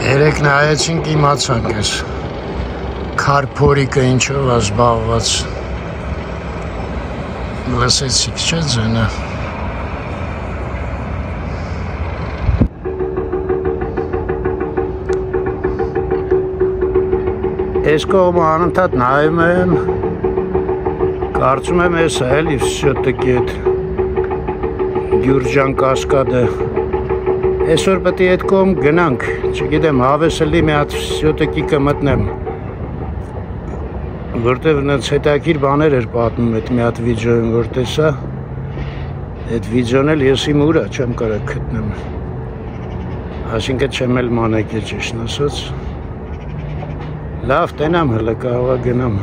Երեք նայեցինք իմացանք ես քարփորիկը ինչով է զբաղված լսեցիք չէ ձենը Ես կողմը անընդհատ նայում եմ կարծում եմ ես էլի վսյոտիկի հետ Գյուրջան կասկադը Այսօր պետք է այդ կողմ գնանք, չգիտեմ, հավեսելի մի հատ վսյոտիկի կմտնեմ որտև նրանց հետաքրքիր բաներ էր պատմում այդ մի հատ վիդեոյում, որ տեսա այդ վիդեոն էլ ես իմ ուրա չեմ կարող գտնեմ Այսինքն չեմ էլ մանեկել ճիշտ ասած Լավ տենամ հələ կարող է գնամ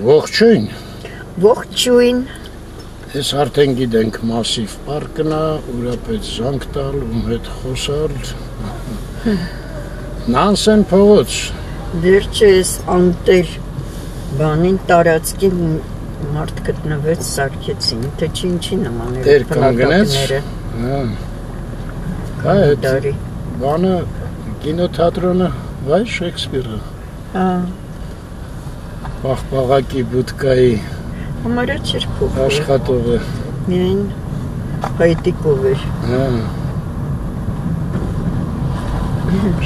Ողջույն Ողջույն Ես արդեն գիտենք Մասիվ պարկն է, ուրա պետք զանգ տալ, ում հետ խոսալ Նանսեն փողոց Վերջը ես անտեր բանին տարածքին մարդ գտնվեց սարքեցին, թե չի նման էր փլատակները Կա հետ բանը կինոթատրոնը վայ Շեքսպիրը Պաղպաղակի բուտկայի Համարյա չէր փոխվել Աշխատող է Միայն հայտիկով էր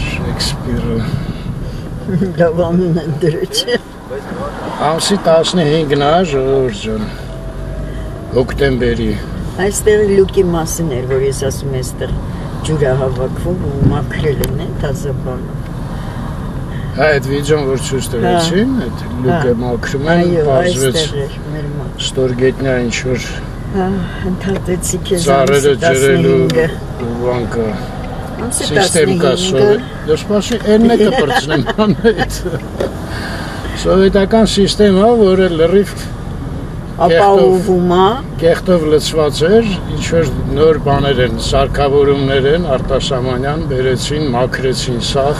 Շեքսպիրը Լավ անուն են դրեց Ամսի 15-ն է ժողովուրդ ջան Հոկտեմբերի Այստեղ լուկի մասին էր, որ ես ասում եմ այստեղ ջուր է հավաքվում ու մաքրել են թազաբանը Այդ վիդեոն որ ցույց տվեցին, այդ լուկը մաքրում են, բացվեց ստորգետնյա ինչ-որ ընդհատեցի քեզ ծառերը ջրելու բանկը Սիստեմ կա Դե սպասի էնը կպրծնեմ անեիտ Սովետական սիստեմ է, որը լրիվ ապահովում է Կեղտով լցված էր, ինչ-որ նոր բաներ են, սարքավորումներ են, Արտասամանյան բերեցին, մաքրեցին սաղ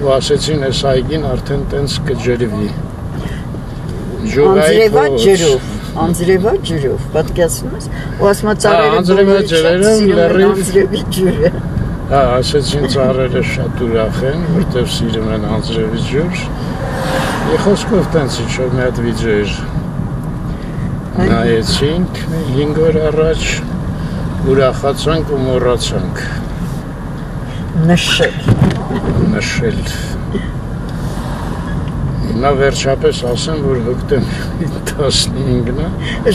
ու ասեցին այս այգին արդեն տենց կջրվի Անձրևա ջրով Անձրևա ջրով, պատկերացնում ես ու ասում ծառերը անձրևի ջուրը ասեցին ծառերը շատ ուրախ են, որտև սիրում են անձրևի ջուր Եվ խոսքով տենց ինչ-որ մի հատ վիդեո էր Նայեցինք 5 օր առաջ ուրախացանք ու մոռացանք Նշել Հիմա վերջապես ասեմ, որ հոկտեմբերի 15-ն է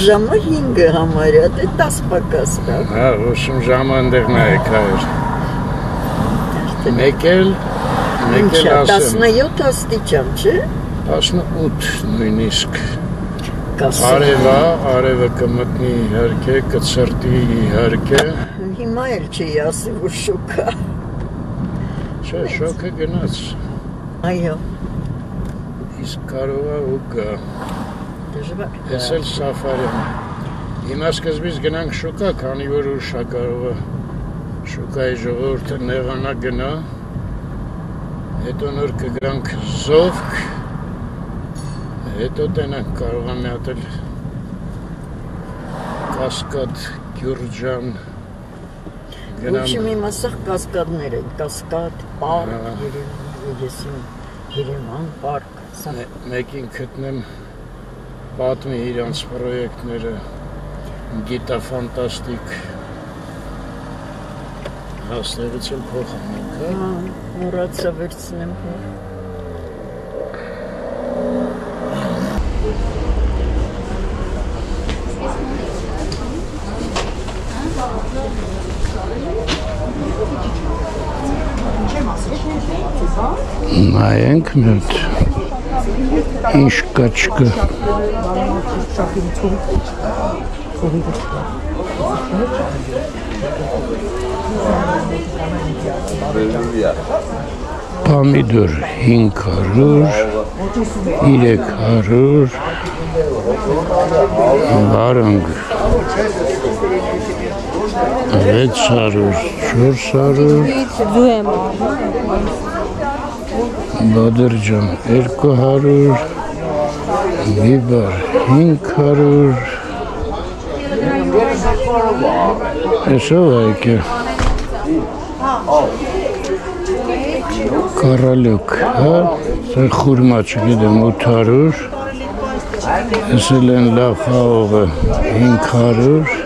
Ժամը 5-ը համարյա, դե 10 պակաս կա Հա, ոչմ ժամը ընդեղ նայեք հայր Մեկ էլ ասեմ 17 աստիճան, չէ? 18 նույնիսկ Արևը կմտնի իհարկե, կցրտի իհարկե Հիմա էլ չի ասի, որ շոկ է Չէ, շոկը գնաց Այո Իսկ կարող է ու գա Դժվար Ես էլ սաֆարեմ Հիմա սկզբից գնանք շոկա, քանի որ ուշ է կարող է Շոկայի ժողովուրդը նեղանա գնա Հետո նոր կգանք Զովք Հետո տենանք կարող է մի հատ էլ Կասկադ, Գյուրջան Ոչմ իմ ասախ կասկադներ են, կասկադ, պարկ, Երևան պարկ Մեկին գտնեմ պատմի իրանց պրոյեկտները գիտաֆանտաստիկ Հաստեղից էլ փոխանենք, հա? Մոռացա վերցնեմ հոր Նայենք մետ Ինչ կա չկա Պամիդոր 500 300 Վարանգ 600, 400 Բադրջան 200 Բիբար 500 Էսով այգը Կարալյոկ, հա, սա խուրմա չգիտեմ 800 Էսել են լավ խաղողը 500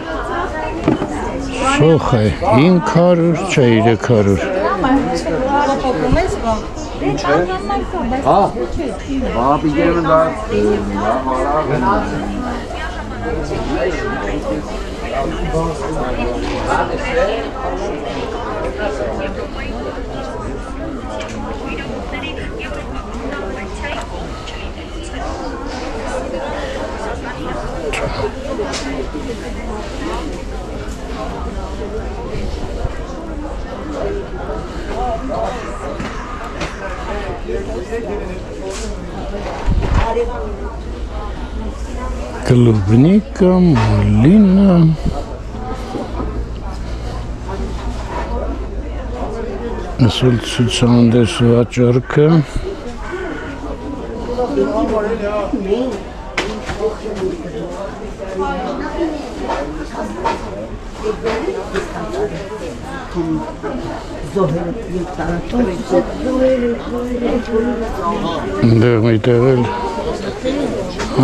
Սոխ է 500, չէ 300 Клубника, малина. Ասել ցուցանdes վաճառքը Դեռ մի տեղել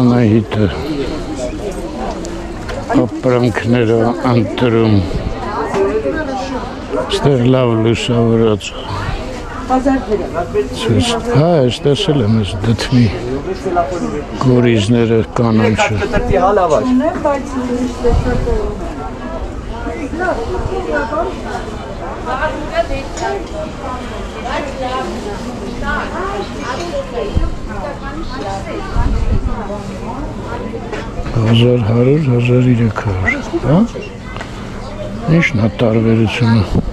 Անահիտը ապրանքները անտրում Ստեղ լավ լուսավորած Հա, ես տեսել եմ ես դթմի գորիզները կանանչը Հազար 100, 1300, հա? Ինչն է տարբերությունը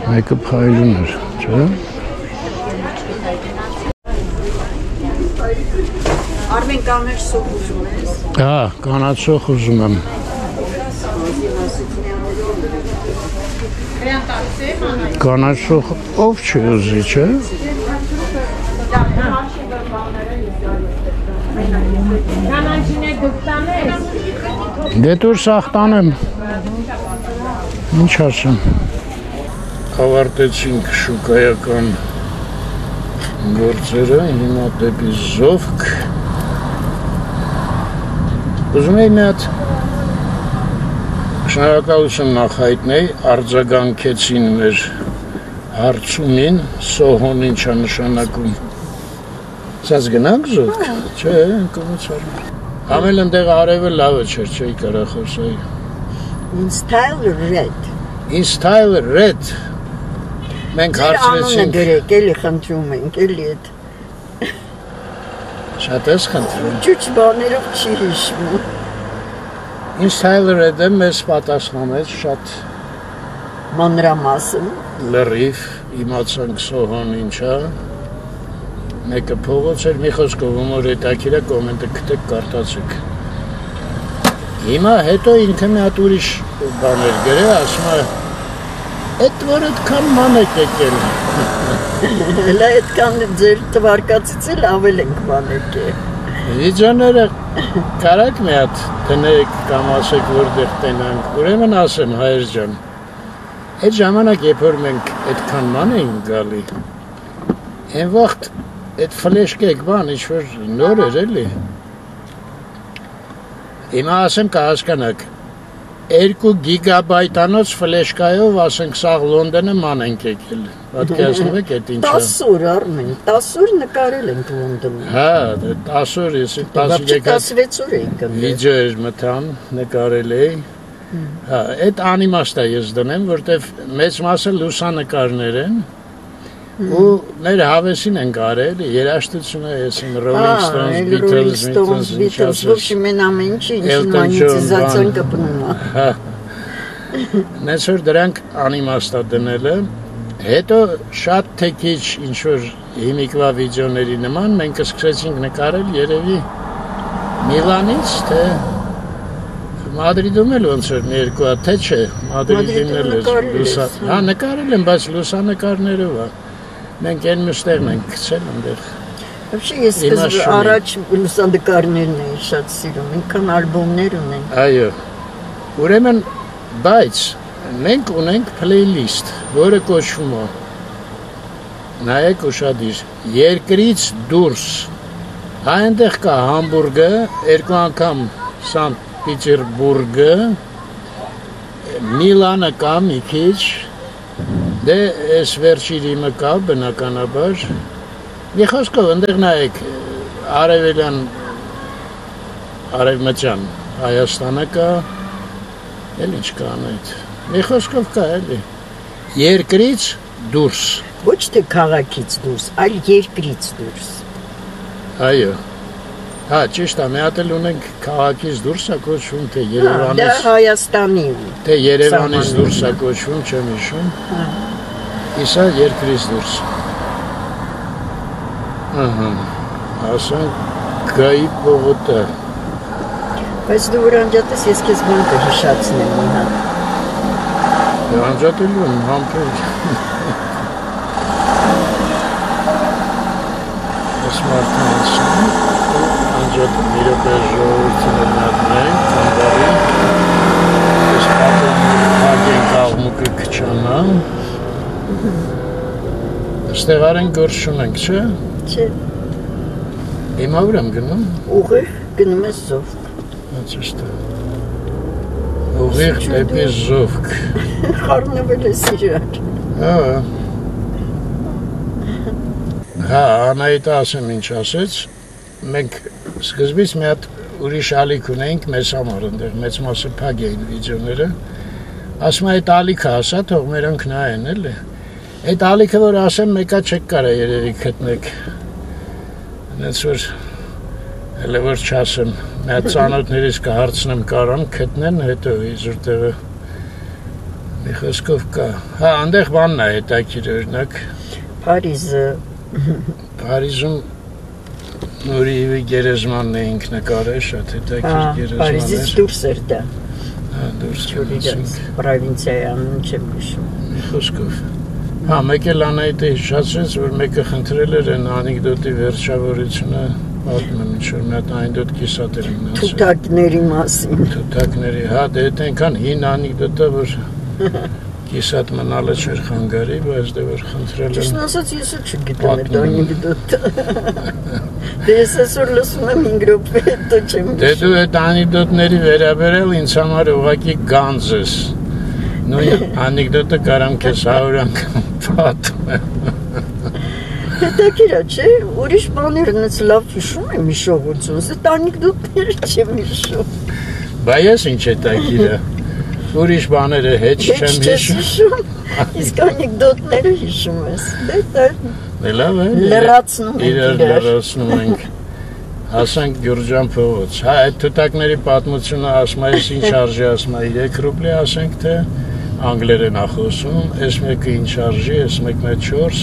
Մեկը փայլուն էր, չէ՞։ Արմեն կանաչ սոխ ուզում ես։ Հա, կանաչ սոխ ուզում եմ։ Կանաչ սոխ ով չի ուզի, չէ՞։ Դե դուր սաղ տանեմ։ Ինչ ասեմ։ Ավարտեցինք շուկայական գործերը, հիմա դեպի Զովք։ Ուզում էի մի հատ շնորհակալություն նախայտնել, արձագանքեցին մեր հարցումին, Սոհոն ինչ է նշանակում։ Սաց գնանք Զովք, չէ, ընկնոց արում։ Ամեն ընդեղ արևը լավը չէր, չէի կարա խոսայի։ In style red։ In style red։ Մենք հարցրեցինք։ Անունը գրեք, էլի խնդրում ենք, էլի էդ։ Շատ ես խնդրում։ Ճուչ բաներով չի հիշվում։ In style red-ը մեզ պատասխանեց շատ մանրամասն։ լրիվ, իմացանք Սոհոն ինչա։ Մեկը փողոց էր, մի խոսքով ումոր հետաքրքիր է կոմենտը գտեք, կարդացեք։ Հիմա հետո ինքը մի հատ ուրիշ բաներ գրել, ասում է Էդ որ այդքան ման եք եկել։ Հələ այդքան ձեր թվարկածից էլ ավել ենք ման եկել։ Վիդեոները կարակ մի հատ տնեք կամ ասեք որտեղ տենանք, ուրեմն ասեմ հայր ջան։ Այդ ժամանակ երբ որ մենք այդքան ման էինք գալի, այն վաղտ այդ ֆլեշկեք բան ինչ-որ նոր էր էլի։ Հիմա ասեմ կհասկանաք 2 գիգաբայտանոց ֆլեշկայով ասենք սաղ Լոնդոնը ման ենք եկել։ Պատկերացնում եք այդ ինչա։ 10 օր Արմեն, 10 օր նկարել ենք Լոնդոնում։ Հա, 10 օր ես 16 օր էինք գնել։ Վիդեո էր մտան, նկարել էի։ Հա, այդ անիմաստ է ես դնեմ, որտեվ մեծ մասը լուսանկարներ են։ Ու մեր հավեսին են կարել, երաժշտությունը ես իմ Rolling Stones, Beatles, ոչ մեն ամեն ինչի ինչ մանիցիզացիան կպնում է։ Հա։ Նենց որ դրանք անիմաստա դնելը, հետո շատ թե քիչ ինչ որ հիմիկվա վիդեոների նման մենք սկսեցինք նկարել երևի Միլանից թե Մադրիդում էլ ոնց որ մի երկու հատ թե չէ Մադրիդին էլ լուսա հա նկարել եմ բայց լուսանկարներով է մենք այն մշտեղն ենք գցել այնտեղ Вообще ես առաջ լուսանկարներն էի շատ սիրում ինքան ալբոմներ ունենք Այո ուրեմն բայց մենք ունենք playlist որը կոչվում է նայեք ուշադիր երկրից դուրս այնտեղ կա Համբուրգը երկու անգամ Սանտ Պետերբուրգը Միլանը կա մի քիչ դե այս վերջի դիմը կա բնականաբար մի խոսքով այնտեղ նայեք արևելյան արևմտյան Հայաստանը կա էլ ինչ կա այդ մի խոսքով կա էլի երկրից դուրս ոչ թե քաղաքից դուրս այլ երկրից դուրս այո Հա, ճիշտ է, մի հատ էլ ունենք քաղաքից դուրս է կոչվում, թե Երևանից Դա Հայաստանի Թե Երևանից դուրս է կոչվում, չեմ հիշում Իսա երկրից դուրս Ահա, ասենք գայի պողոտը Բայց դու որ անջատես, ես քեզ բան կհիշացնեմ մի հատ Անջատելու եմ, համբեր Ես մարդն անցնում Անջատում իրոպեր ժողովրդին էլ նատնենք, կանդարի Ես պատեն կաղմուկը կչանա Ստեղ արենք գործ շունենք, չէ? Չէ Հիմա ուր եմ գնում? Ուղիղ գնում ես Զովք Ճիշտ է Ուղիղ դեպի Զովք Խառնվել ես իրար Հա, Անահիտը ասեմ ինչ ասեց Մենք սկզբից մի հատ ուրիշ ալիք ունենք մեզ համար ընդեղ մեծ մասը փակ էին վիդեոները ասում այդ ալիքը ասա թող մերանք նայեն էլի այդ ալիքը որ ասեմ մեկա չեք կարա երևի գտնեք այնց որ հələ որ չասեմ մի հատ ծանոթներից կհարցնեմ կարան գտնեն հետո իզուր տեղը մի խոսքով կա հա այնտեղ բանն է հետաքրիր օրինակ Փարիզում Նորիևի գերեզմանն էինք նկարել, շատ հետաքրքիր գերեզման էր։ Փարիզից դուրս էր դա։ Հա, դուրս չորիջից, պրովինցիայի անուն չեմ հիշում։ Մի խոսքով։ Հա, մեկ էլ Անահիտը հիշացրեց, որ մեկը խնդրել էր այն անեկդոտի վերջավորությունը, պատմում եմ ինչ-որ մի հատ անեկդոտ կիսատ էր մնացել։ Թութակների մասին։ Թութակների, հա, դե այնքան հին անեկդոտը, որ Կիսատ մնալը չէր խանգարի, բայց դե որ խնդրել եմ Ճիշտ ասած ես չգիտեմ այդ անեկդոտը Դե ես այսօր լսում եմ 5 րոպե հետո չեմ Դե դու այդ անեկդոտների վերաբերել ինձ համար ուղղակի գանձ ես Նույն անեկդոտը կարամ քեզ 100 անգամ պատմեմ Հետաքրքիր է, չէ՞, ուրիշ բաներ նենց լավ հիշում եմ հիշողությունս, այդ անեկդոտները չեմ հիշում Բա ես ինչ հետաքրքիր է Ուրիշ բաները հետ չեմ հիշում Իսկ անեկդոտները հիշում ես Դե լավ է Լրացնում ենք Հասանք Գյուրջան փողոց Հա, այդ թութակների պատմությունը ասում է ինչ արժի ասում է 3 ռուբլի ասենք թե անգլերեն է խոսում Այս մեկը ինչ արժի, այս մեկն է 4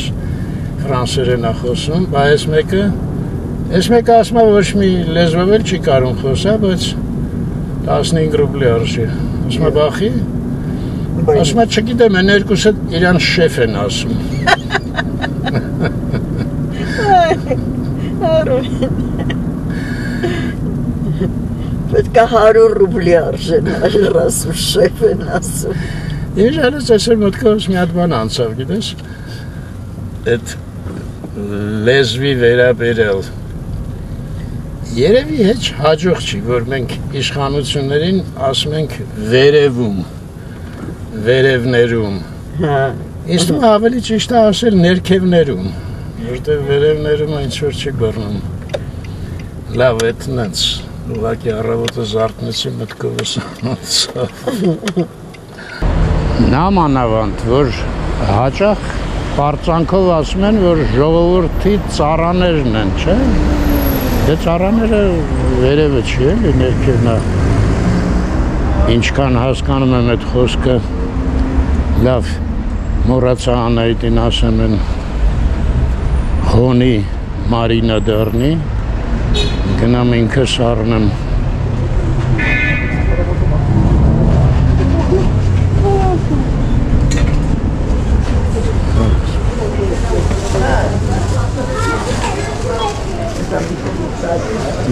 ֆրանսերեն է խոսում Բա այս մեկը ասում է ոչ մի լեզվով էլ չի կարում խոսա բայց 15 ռուբլի արժի Ասում է բախի Ասում է չգիտեմ են երկուսը իրան շեֆ են ասում Պետք է 100 ռուբլի արժեն ասում շեֆ են ասում Ես հենց այսօր մտքովս մի հատ բան անցավ գիտես Այդ լեզվի վերաբերել Երևի հեչ հաջող չի, որ մենք իշխանություններին ասում ենք վերևում, վերևներում Իսկ դու ավելի ճիշտ է ասել ներքևներում, որտեղ վերևներում ինչ-որ չի բռնում Լավ, էդ նենց, ուղղակի առավոտը զարթնեցի մտքովս անցավ Նամանավանդ, որ հաճախ պարծանքով ասում են, որ ժողովրդի ծառաներն են, չէ՞։ Դե ծառաները վերևը չի էլի ներքևն է Ինչքան հասկանում եմ այդ խոսքը լավ մոռացա Անահիտին ասեմ են հոնի Մարինա դառնի Գնամ ինքս առնեմ։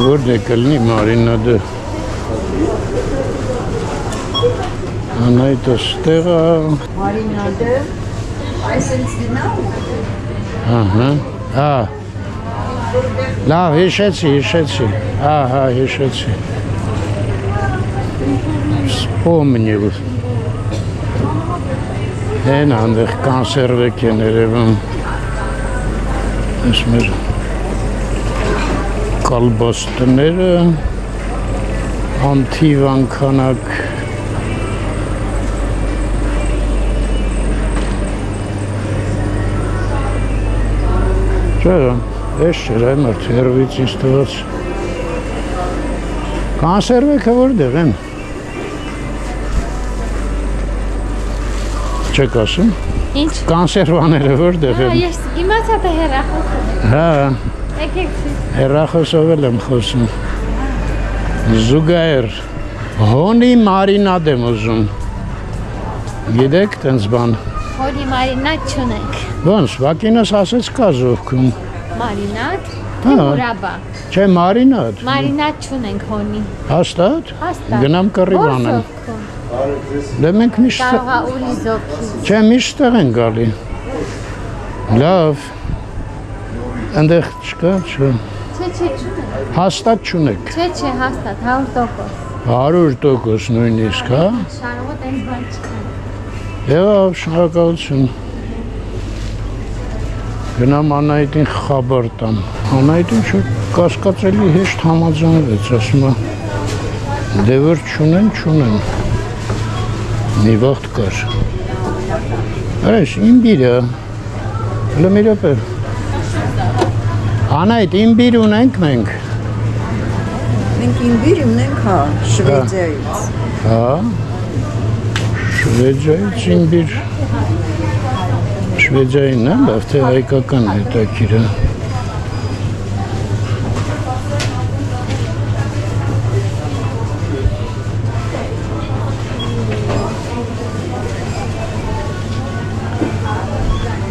Որն է կլնի մարինադը։ Անայտը ստեղա։ Մարինադը, այսենց դնավ։ Հա։ Լավ, հիշեցի։ Ահա, հիշեցի։ Вспомнил. Են անդեղ կանսերվեք են երևում։ Ես մեր կալբաստները, անթիվանքանակ։ Չէ, ես չէր այն մարդ հերվից ինձ տված։ Կանսերվեքը որտեղ են։ Չեք ասում։ Ինչ։ Կանսերվաները որտեղ են։ Ես իմացա թե հեռախոսով։ Հա, Եկեք։ հեռախոսով էլ եմ խոսում։ Զուգահեռ հոնի մարինադ եմ ուզում։ Գիտեք տենց բան։ Հոնի մարինադ չունենք։ Ոնց, վակինս ասեց կա Զովքում։ Մարինադ, Հա։ մուրաբա։ Չէ, մարինադ։ Մարինադ չունենք հոնի։ Հաստատ։ Հաստատ։ Գնամ կռիվ անեմ։ Դե մենք միշտ Կարող է ուրի զոքի։ Չէ, միշտ տեղ են գալի։ Լավ։ Այնտեղ չկա, չէ։ Չէ, չունենք։ Հաստատ չունեք։ Չէ, հաստատ 100%։ 100% նույնիսկ, հա։ Շարողը տենց բան չկա։ Եվ շնորհակալություն։ Գնամ Անահիտին խաբար տամ։ Անահիտին չէ կասկածելի հեշտ համաձայնվեց, ասում է դե որ չունեն։ Մի վաղտ կար։ Արես, իմբիրը։ Հլը մի րոպե։ Անահիտ, իմբիր ունենք մենք։ Մենք իմբիր ունենք, հա, Շվեդիայից։ Հա, Շվեդիայից իմբիր։ Շվեդիային է, լավ, թե հայկական հետաքրքիր է։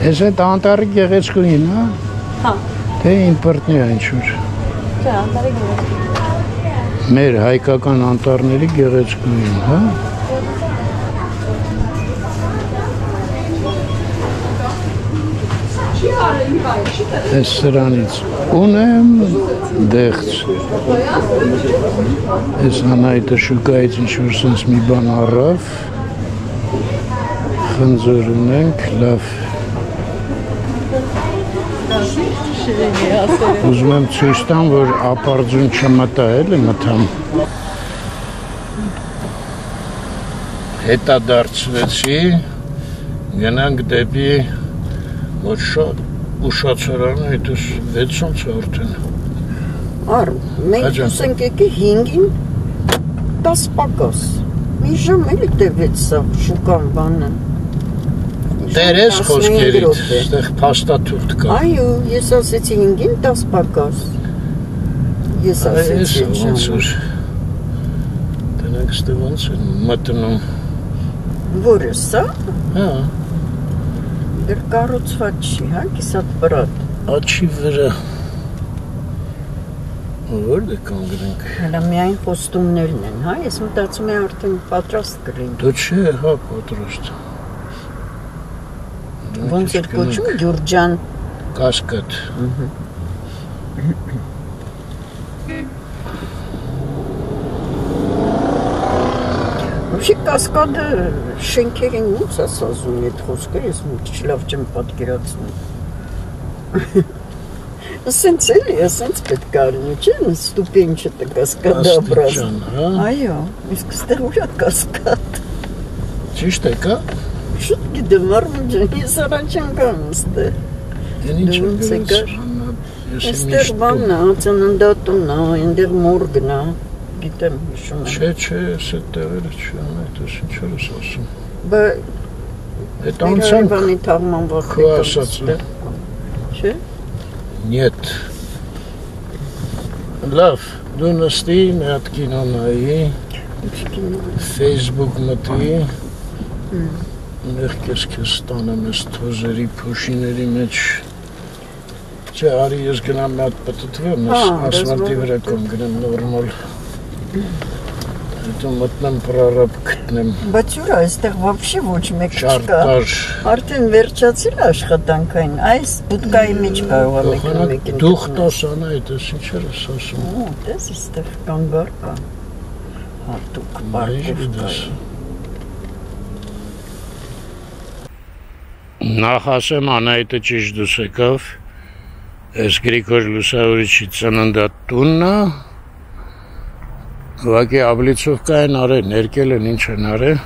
Ես այդ անտարի գեղեցկուին, հա։ Հա։ Թե իմպորտնի է ինչ-որ։ Չէ, անտարի գեղեցիկ։ Մեր հայկական անտառների գեղեցկուին, հա։ Այս սրանից ունեմ դեղց։ Այս Անահիտը շուկայից ինչ-որ սենց մի բան առավ։ Խնձոր ունենք, լավ։ Ուզում եմ ցույց տամ, որ ապարձուն չմտա, էլի մտամ։ Հետադարձվեցի, գնանք դեպի ոչ շատ ուշացարանը, հետս 600 արդեն։ Առ, մենք ուսենք եկի 5-ին 10 պակաս։ Մի ժամ էլի տևեց սա շուկան բանը։ Տերես խոսքերիդ, ստեղ փաստաթուղթ կա։ Այո, ես ասեցի 5-ին 10 պակաս։ Ես ասեցի ոնց որ տնենք ստե ոնց են մտնում։ Որը սա։ Հա, դեռ կառուցված չի, հա, կիսատ վրատ։ աչի վրա։ Որտե կանգնենք։ Հələ միայն խոստումներն են, հա, ես մտածում եմ արդեն պատրաստ կլինի։ Դու չէ, հա, պատրաստ։ Ոնց էր կոչում Գյուրջան Կասկադ։ Вообще կասկադը շենքերին ո՞նց է ասում այդ խոսքը, ես մի քիչ լավ չեմ պատկերացնում։ Ասենց էլի, ասենց պետք է լինի, չէ՞, ստուպենչը կասկադը образ։ Այո, իսկ ստեղ ուր է կասկադ։ Ճիշտ է, կա։ Շուտ գիտեմ, Արմեն ջան, ես առաջ անգամ ստեղ։ Այստեղ բանն է, ծննդատունն է, այնտեղ մորգն է, գիտեմ, հիշում եմ։ Չէ, ես այդ տեղերը չեմ, այդպես ինչ որ ես ասում։ Բա այդ անցանք բանի թաղմանված քո ասածը։ Չէ։ Нет։ լավ, դու նստի, մի հատ կինո նայի, Facebook մտի, նեղ կես տանեմ ես թոզերի փոշիների մեջ, չէ, արի ես գնամ մի հատ պտտվեմ, ես ասվալտի վրա կոմ գնեմ նորմալ, հետո մտնեմ պրարապ գտնեմ։ Բայց ուրա, այստեղ վապշի ոչ մեկ չկա, Չարտար։ արդեն վերջացել աշխատանքային, այս բուտկայի մեջ կարող է մեկին Դուխ տոսանա էդ ես ինչ էր ես ասում։ Ու, տես իստեղ կանգար կա, հարտուկ բարկով կա։ Նախ ասեմ Անահիտը ճիշտ դուս եկավ, ես Գրիգոր Լուսավորիչի ծննդատունն է, ուղղակի Աբլիցովկային արել, ներկել են ինչ են արել,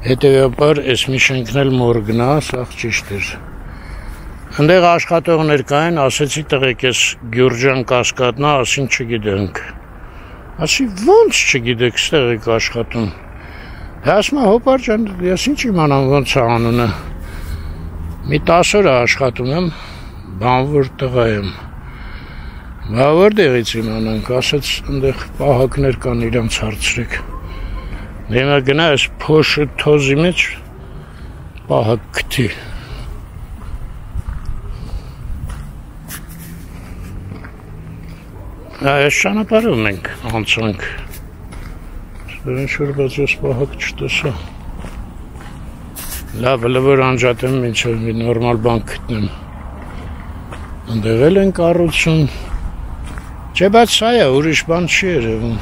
հետևաբար ես մի շենքն էլ մորգն է, սաղ ճիշտ էր։ Ընդեղ աշխատողներ կային, ասեցի տղեկ ես Գյուրջան Կասկադն է, ասին չգիտենք։ Ասի ոնց չգիտեք, ստեղ եք աշխատում։ Ասում է հոպար ջան, ես ինչ իմանամ ոնց է անունը։ Մի 10 օր աշխատում եմ, բանվոր տղա եմ։ Բա որտեղից իմանանք, ասաց ընդեղ պահակներ կան իրանց հարցրեք։ Դեմա գնա ես փոշը թոզի մեջ պահակ գտի։ Այս ճանապարհով մենք անցանք։ Ինչ-որ բայց ես պահակ չտեսա։ Լավ, լվոր անջատեմ մինչև մի նորմալ բան գտնեմ։ Ընդեղ էլ են կառուցում։ Չէ, բայց սա է, ուրիշ բան չի երևում։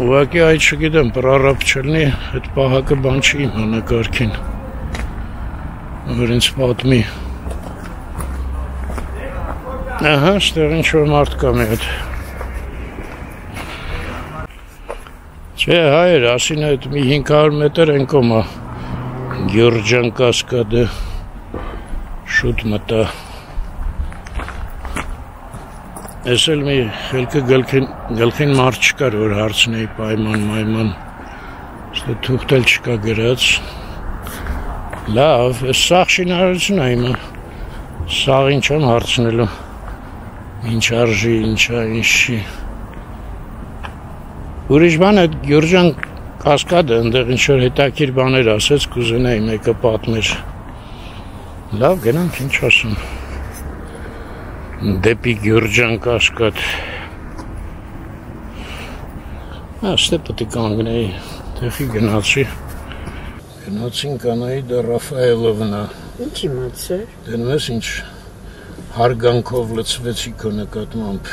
Ուղղակի այդ չգիտեմ, պրարապ չլնի, այդ պահակը բան չի իմանա կարգին։ Որ ինձ պատմի։ Ահա, ստեղ ինչ-որ մարդ կա մի հատ։ Չէ, հայր, ասին այդ մի 500 մետր են կոմա Գյուրջան Կասկադը շուտ մտա։ Ես էլ մի խելքը գլխին մարդ չկար, որ հարցնեի պայման, ստե թուղթել չկա գրած։ Լավ, ես սաղ շինարարություն է իմը, սաղ ինչ եմ հարցնելու, ինչ արժի, ինչա, ինչ չի։ Ուրիշ բան է Գյուրջան Կասկադը, ընդեղ ինչ-որ հետաքրքիր բաներ ասեց, կուզենայի մեկը պատմեր։ Լավ, գնանք, ինչ ասում։ Դեպի Գյուրջան Կասկադ։ Ստե պետք է կանգնեի, տեղի գնացի։ Գնացինք Անահիտը Ռաֆայելովնա։ Ինչ իմացեր։ Դնում ես ինչ հարգանքով լցվեցի քո նկատմամբ։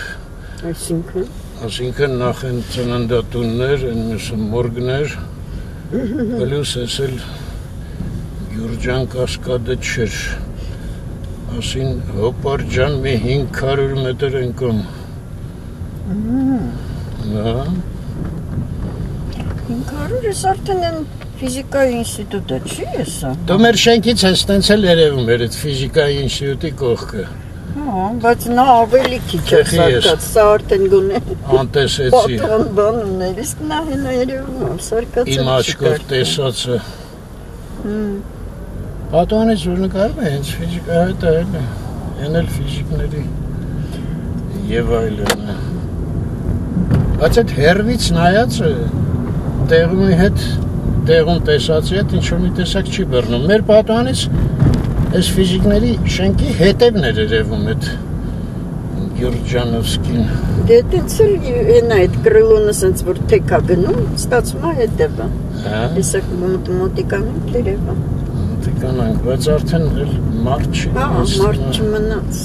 Այսինքն նախ են ծննդատուններ, են մյուսը մորգներ, պլյուս ես էլ Գյուրջան Կասկադը չէր։ Ասին հոպար ջան մի 500 մետր են կոմ։ Նա 500 ես արդեն են ֆիզիկայի ինստիտուտը չի եսա։ Դու մեր շենքից ես տենց էլ երևում էր այդ ֆիզիկայի ինստիտուտի կողքը։ Բայց նա ավելի քիչ է սարկած, սա արդեն գոնե անտեսեցի։ Բան ուներ, իսկ նա հենա երևում սարկած է։ Իմ աչքով տեսածը։ Պատոնից որ նկարում է հենց ֆիզիկա հետ է, են էլ ֆիզիկների և այլն է։ Բայց այդ հերվից նայածը տեղումի հետ, տեղում տեսածի հետ ինչ-որ մի տեսակ չի բռնում։ Մեր պատոնից այս ֆիզիկների շենքի հետևն էր երևում այդ Գյուրջանովսկին։ Դե տենց էլ հենա այդ կրիլոնը սենց որ թեք է գնում, ստացում է հետևը։ Տեսակ մոտիկանում տերևը։ Կանանք, բայց արդեն մարդ չի մարդ չմնաց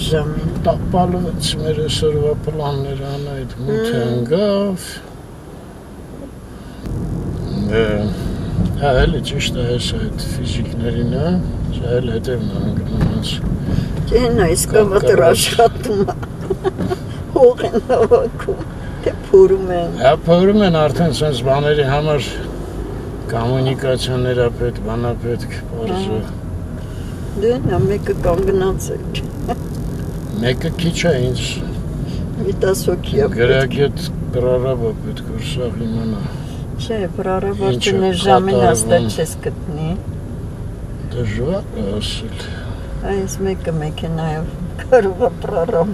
ժամին տապալվեց մեր այսօրվա պլանները Անահիտ մութը ընգավ էլի ճիշտ է այս այդ ֆիզիկներին է էլ հետևն անգնանց Չեն այսկավատր աշխատում հող են հավաքում թե փորում են փորում են արդեն սենց բաների համար Կոմունիկացիաներ ապետ, բանապետք, պարզը։ Դե նա մեկը կանգնած է։ Մեկը քիչ է ինձ։ Մի 10 հոգի է։ Գրագետ պրարավը պետք որ սաղ իմանա։ Չէ, պրարավը արդեն այս ժամին հաստատ չես գտնի։ Դժվար է ասել։ Այս մեկը մեքենայով Կարող է պրարամ։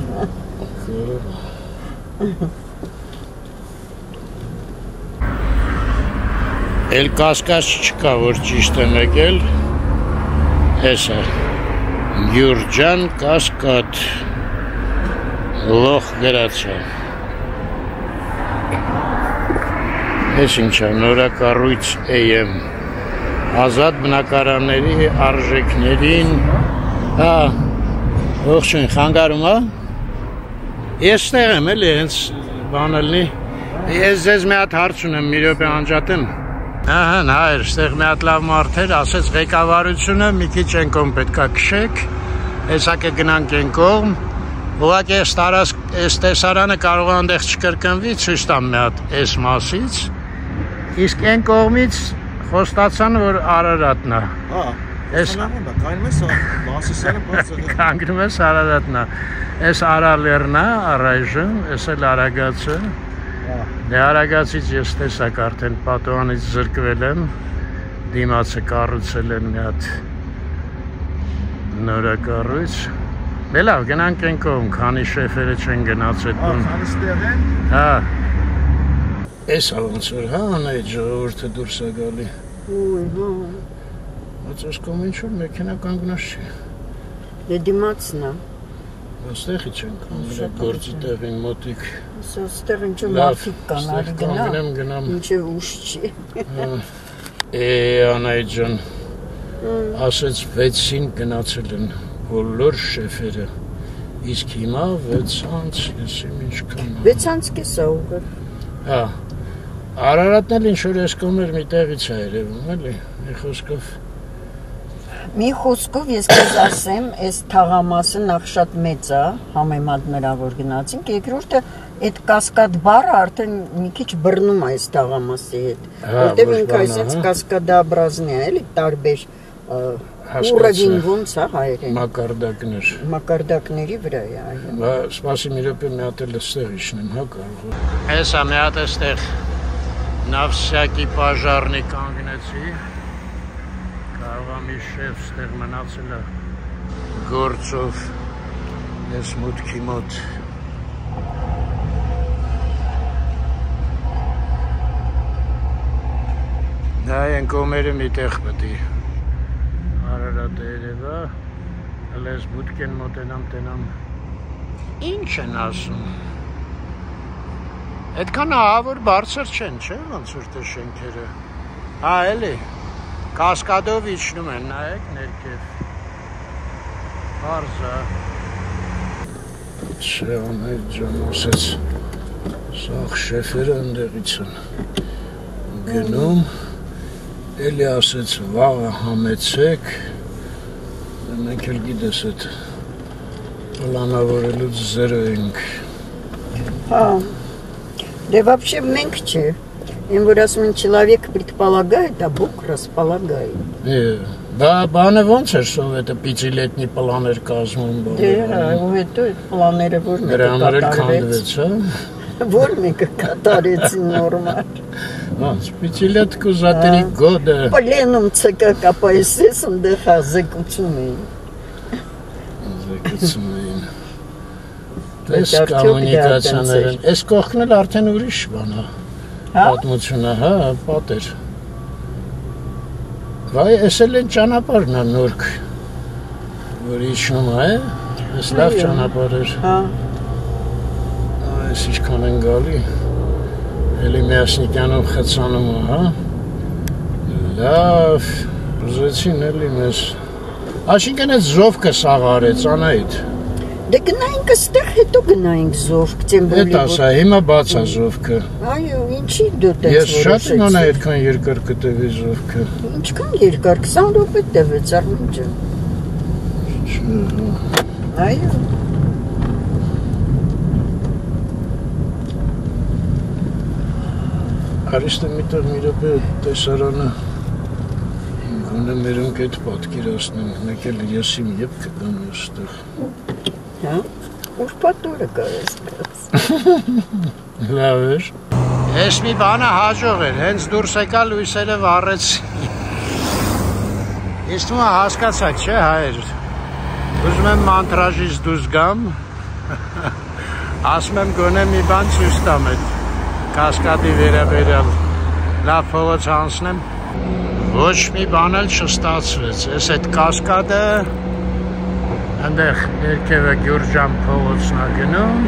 Էլ կասկած չկա, որ ճիշտ եմ եկել, հեսա, Գյուրջան կասկատ, լող գրացա։ Ես ինչա, նորակառույց եմ, ազատ բնակարանների արժեքներին, ողջույն, խանգարում է, ես ստեղ եմ էլի, հենց բանալնի, ես ձեզ մի հատ հարց ունեմ, մի րոպե անջատեմ, հայր, ստեղ մի հատ լավ մարդեր, ասեց ղեկավարությունը, մի քիչ են կողմ պետքա քշեք, հեսա կգնանք են կողմ, ուղղակի այս տեսարանը կարող է այնտեղ չկրկնվի, ցույց տամ մի հատ այս մասից, իսկ այն կողմից խոստացան, որ Արարատն է։ Կանգնում ես Արարատն է։ Այս Արալերն է, առայժմ, այս էլ Արագացը։ Դե Արագացից ես տեսակ արդեն պատուհանից զրկվել եմ, դիմացը կառուցել են մի հատ նորակառույց։ Դե լավ, գնանք են կողմ, քանի շեֆերը չեն գնաց այդ տուն։ Քանի ստեղ են։ Հա։ Էս ոնց որ հա, այդ ժողովուրդը դուրս է գալի։ Հա։ Ոնց կողմ ինչ-որ մեքենա կանգնած չի։ Դե դիմացն է։ Ոստեղի չեն կանգնել, գործի տեղին մոտիկ։ Ոստեղ ինչ-որ մարդիկ կան, արի գնամ։ Ինչև ուշ չի։ Անայդ ջան, ասեց 6-ին գնացել են բոլոր շեֆերը, իսկ հիմա 6-ից, ես իմ ինչքան։ 6-ից կեսա ուղղել։ Հա, Արարատն էլ ինչ-որ ես կոմեր մի տեղից է երևում, էլի, մի խոսքով։ Մի խոսքով ես քեզ ասեմ, այս թաղամասը նախ շատ մեծ է, համեմատ նրա որ գնացինք, երկրորդը այդ կասկադ բառը արդեն մի քիչ բռնում է այս թաղամասի հետ, որտեղ ինքը այսպես կասկադաբրազնի է, էլի տարբեր ուռովին ոնց է հայերեն։ Մակարդակների վրա է, այո։ Սպասի մի րոպե մի հատ էլ էստեղ իջնեմ, հա կարող։ Հեսա մի հատ էստեղ Նավսյակի պաժարնի կանգնեցի։ Մի շեֆ ստեղ մնացել է գործով ես մուտքի մոտ դա են կոմերը մի տեղ պտի Արարատ երևա հələ ես մուտքեն մոտենամ տենամ ինչ են ասում այդքան ահավոր բարձր չեն չէ ոնց որ թե շենքերը հա էլի Կասկադով իջնում են, նայեք ներքև, հարզա Չէ, անհայտ ջան, ասեց, սաղ շեֆերը ընդեղից են գնում, էլի ասեց, վաղը համեցեք, մենք էլ գիտես էդ պլանավորելուց զերո ենք Հա, դե вообще մենք չէ Им որ ասում են человек предполагает, а Бог располагает։ Բանը ոնց էր սովետը պիցիլետնի պլաներ կազմում բանը։ Դե, ու հետո այդ պլանները որ մեկը կատարվեց, հա։ Որ մեկը կատարեցին նորմալ։ Ոնց, պիցիլետ կուզատերի գոդը։ Պլենում ՑԿ կապայսես ընդեղ զեկուցում էին։ Զեկուցում էին։ Դες կոմունիկացիաներ են։ Այս կողքն էլ արդեն ուրիշ բան է։ Պատմությունը, հա, պատեր Վայ, ես էլ են ճանապարհն է նորք որ իջնում է, ես լավ ճանապարհ էր Այս ինչքան են գալի Էլի Միասնիկյանով խցանում է, հա Լավ, ուզեցին էլի մեզ Այսինքն այդ զովկը սաղ արեց, Անահիտ Դե գնայինք ստեղ, հետո գնայինք զովք, ծեմբոլի Էդ ասա, հիմա բաց է զովկը Այո, ինչի դու տես Ես շատ իմ անա այդքան երկար կտևի զովկը Ինչքան երկար, 20 րոպե տևեց Արմինջան Այո Արիստը միտեղ մի րոպե տեսարանը Գոնե մերոնք այդ պատկերացնեն, մեկ էլ ես իմ եբ կգամ եստեղ Հա, ուրպատորը կարես կաց Լավ էր Ես մի բանը հաջող էր, հենց դուրս եկա լույսերը վառեց Ես թվում է հասկացա, չէ հայր Ուզում եմ մանտրաժից դուրս գամ, ասում եմ գոնե մի բան ցույց տամ այդ կասկադի վերաբերյալ, լավ փողոց անցնեմ, ոչ մի բան էլ չստացվեց, ես այդ կասկադը այնտեղ երկևը Գյուրջան փողոցն է գնում,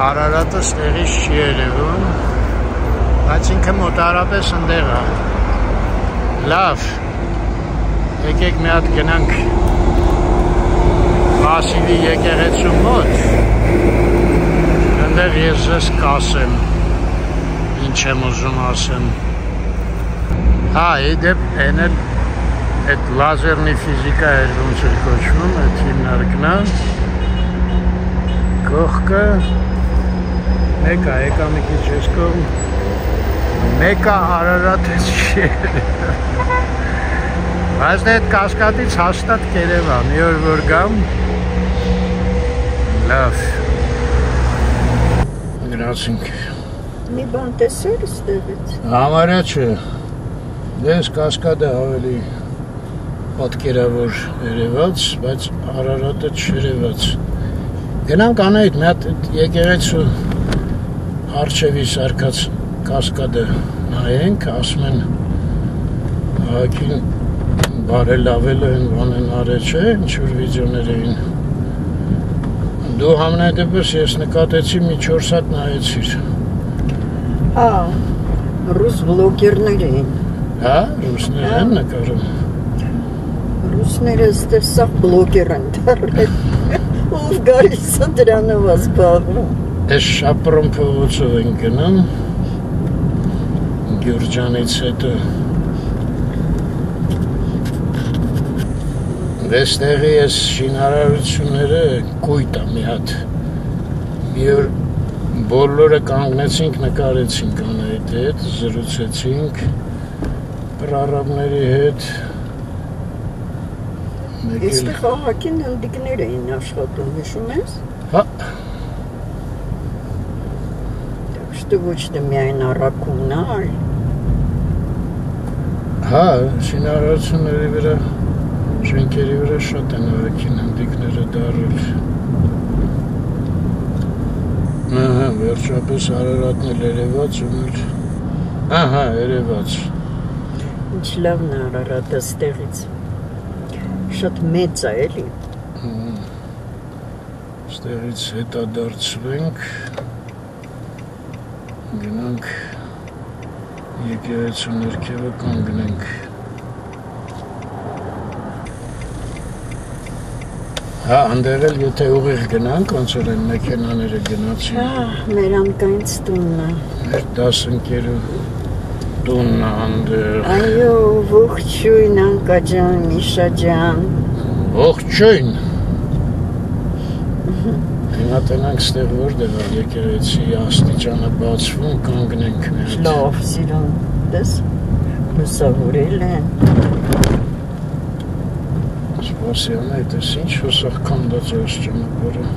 Արարատը ստեղից չի երևում, բայց ինքը մոտարապես ընդեղ է, լավ, եկեք մի հատ գնանք Վասիլի եկեղեցու մոտ, ընդեղ ես ձեզ կասեմ, ինչ եմ ուզում ասեմ, հա, իդեպ են էլ այդ լազերնի ֆիզիկա էր ոնց էր կոչվում, այդ հիմնարկն է, կողքը, մեկը եկա մի քիչ ես կողմ, մեկը Արարատը չի բայց դա այդ կասկադից հաստատ կերև է, մի օր որ գամ, լավ, գնացինք։ Մի բան տեսեր ստեղից։ Համարյա չէ, դες կասկադը ավելի պատկերավոր երևաց, բայց Արարատը չերևաց։ Գնանք անայդ մի հատ եկեղեցու արջևի սարկած կասկադը նայենք, ասում են ահագին բարելավելը են բանեն արել չէ, ինչ-որ վիդեոներ էին։ Դու համենայնդեպս ես նկատեցի մի 4 հատ նայեցիր։ Հա, ռուս բլոգերներ էին։ Հա, ռուսներ են նկարում։ Ռուսները ստեղ սաղ բլոգեր են դարել։ Ով գալիս է դրանով զբաղվում։ Այս շապրոն փողոցով են գնում, Գյուրջանից հետո Վեստեղի ես շինարարությունները կույտ է մի հատ, մի օր բոլորը կանգնեցինք, նկարեցինք անայդ հետ, զրուցեցինք, պրարաբների հետ, Այստեղ ահագին հնդիկներ էին աշխատում, հիշում ես? Հա, Что ոչ թե միայն առաքումն է, այլ հա, շինարարությունների վրա, շենքերի վրա շատ են ահագին հնդիկները դարել։ Ահա, վերջապես Արարատն էլ երևաց, ահա, երևաց։ Ինչ լավն է Արարատը ստեղից։ Շատ մեծ է, էլի։ Ստեղից հետադարձվենք, գնանք եկեղեցու ներքևը կանգնենք։ Հա, այնտեղ էլ եթե ուղիղ գնանք, ոնց որ են մեքենաները գնացին։ Հա, մեր անկանց տունն է։ Մեր 10 ընկերու տունն է այնտեղ։ Այո, ողջույն Անկա ջան, Միշա ջան։ Ողջույն։ Հիմա տենանք ստեղ որտեղ է եկեղեցի աստիճանը բացվում, կանգնենք մի հատ։ Լավ, սիրուն, դες, լուսավորել են։ Սպասիան է, դες ինչ հոսախ կանդած է այս ճանապարհը։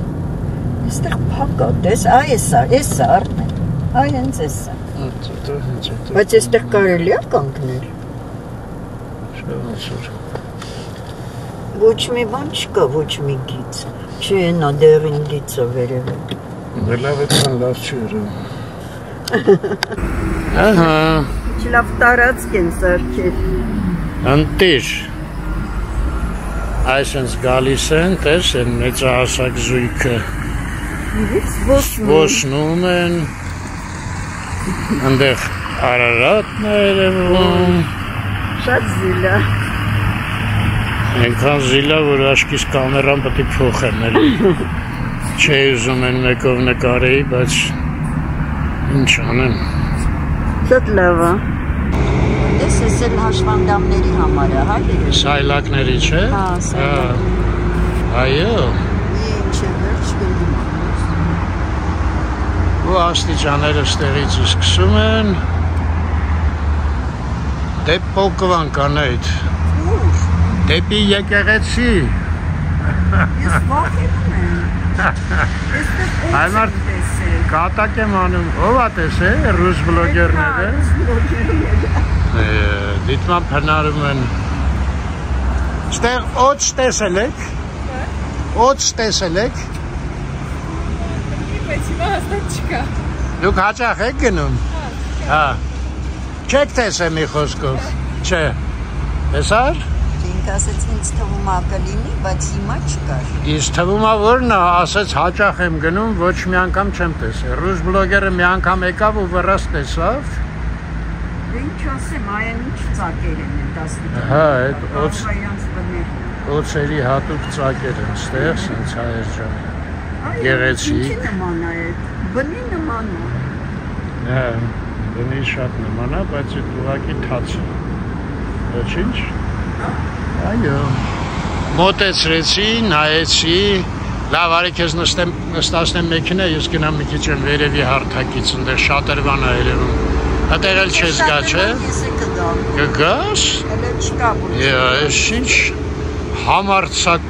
Այստեղ փակ է, դες, այ էսա Արմեն, այ հենց էսա։ Հենց էտա։ Բայց այստեղ կարելի է կանգնել։ Ոնց որ։ Ոչ մի բան չկա, ոչ մի գիծ։ Չէ, նա դեղին գիծը վերևը։ Դե լավ էտան լավ չի երևում։ Ահա։ Ինչ լավ տարածք են սարքել։ Անտիր։ Այսինքն գալիս են, տես են մեծահասակ զույգը։ Զբոսնում են։ Այնտեղ Արարատն է երևում։ Շատ զիլա։ Այնքան զիլա, որ աչքիս կամերան պետք է փոխեմ էլի։ Չէ ուզում են մեկով նկարեի, բայց ինչ անեմ։ Շատ լավ է։ Դες էս էլ հաշվանդամների համար է, հա։ Սայլակների, չէ։ Հա, սայլակ։ Այո։ Ինչ է վերջ գնում։ Ու աստիճաները ստեղից սկսում են։ Դեպ Պոլկովան կանայդ։ Ուր։ Դեպի եկեղեցի։ Ես վախենում եմ։ Այմար կատակ եմ անում, ով է տեսել, ռուս բլոգերները։ Դիտման փնարում են Ստեղ օծ տեսել եք։ Օծ տեսել եք։ Բայց հիմա հաստատ չկա։ Դուք հաճախ եք գնում։ Հա։ Չեք տեսել մի խոսքով։ Չէ։ Տեսար։ Ինք ասեց ինձ թվում է կլինի, բայց հիմա չկար։ Ինձ թվում է որ նա ասեց հաճախ եմ գնում, ոչ մի անգամ չեմ տեսել։ Ռուս բլոգերը մի անգամ եկավ ու վրաս տեսավ։ Ինչ ասեմ, այն ինչ ծակեր են 15։ Հա, այդ օծերի հատուկ ծակեր են ստեղ, սենց հայեր ջան։ Գեղեցիկ։ Ինչի նման է այդ։ Բնի նման է։ Հա, բնի շատ նման է, բայց այդ ուղղակի թաց է։ Ոչինչ։ Այո։ Մոտեցրեցի, նայեցի, լավ արի քեզ նստացնեմ մեքենա, ես գնամ մի քիչ եմ վերևի հարթակից, այնտեղ շատրվան է երևում։ Այդտեղ էլ չես գա, չէ։ Կգաս։ Հələ չկա որ։ Ես ինչ համարցակ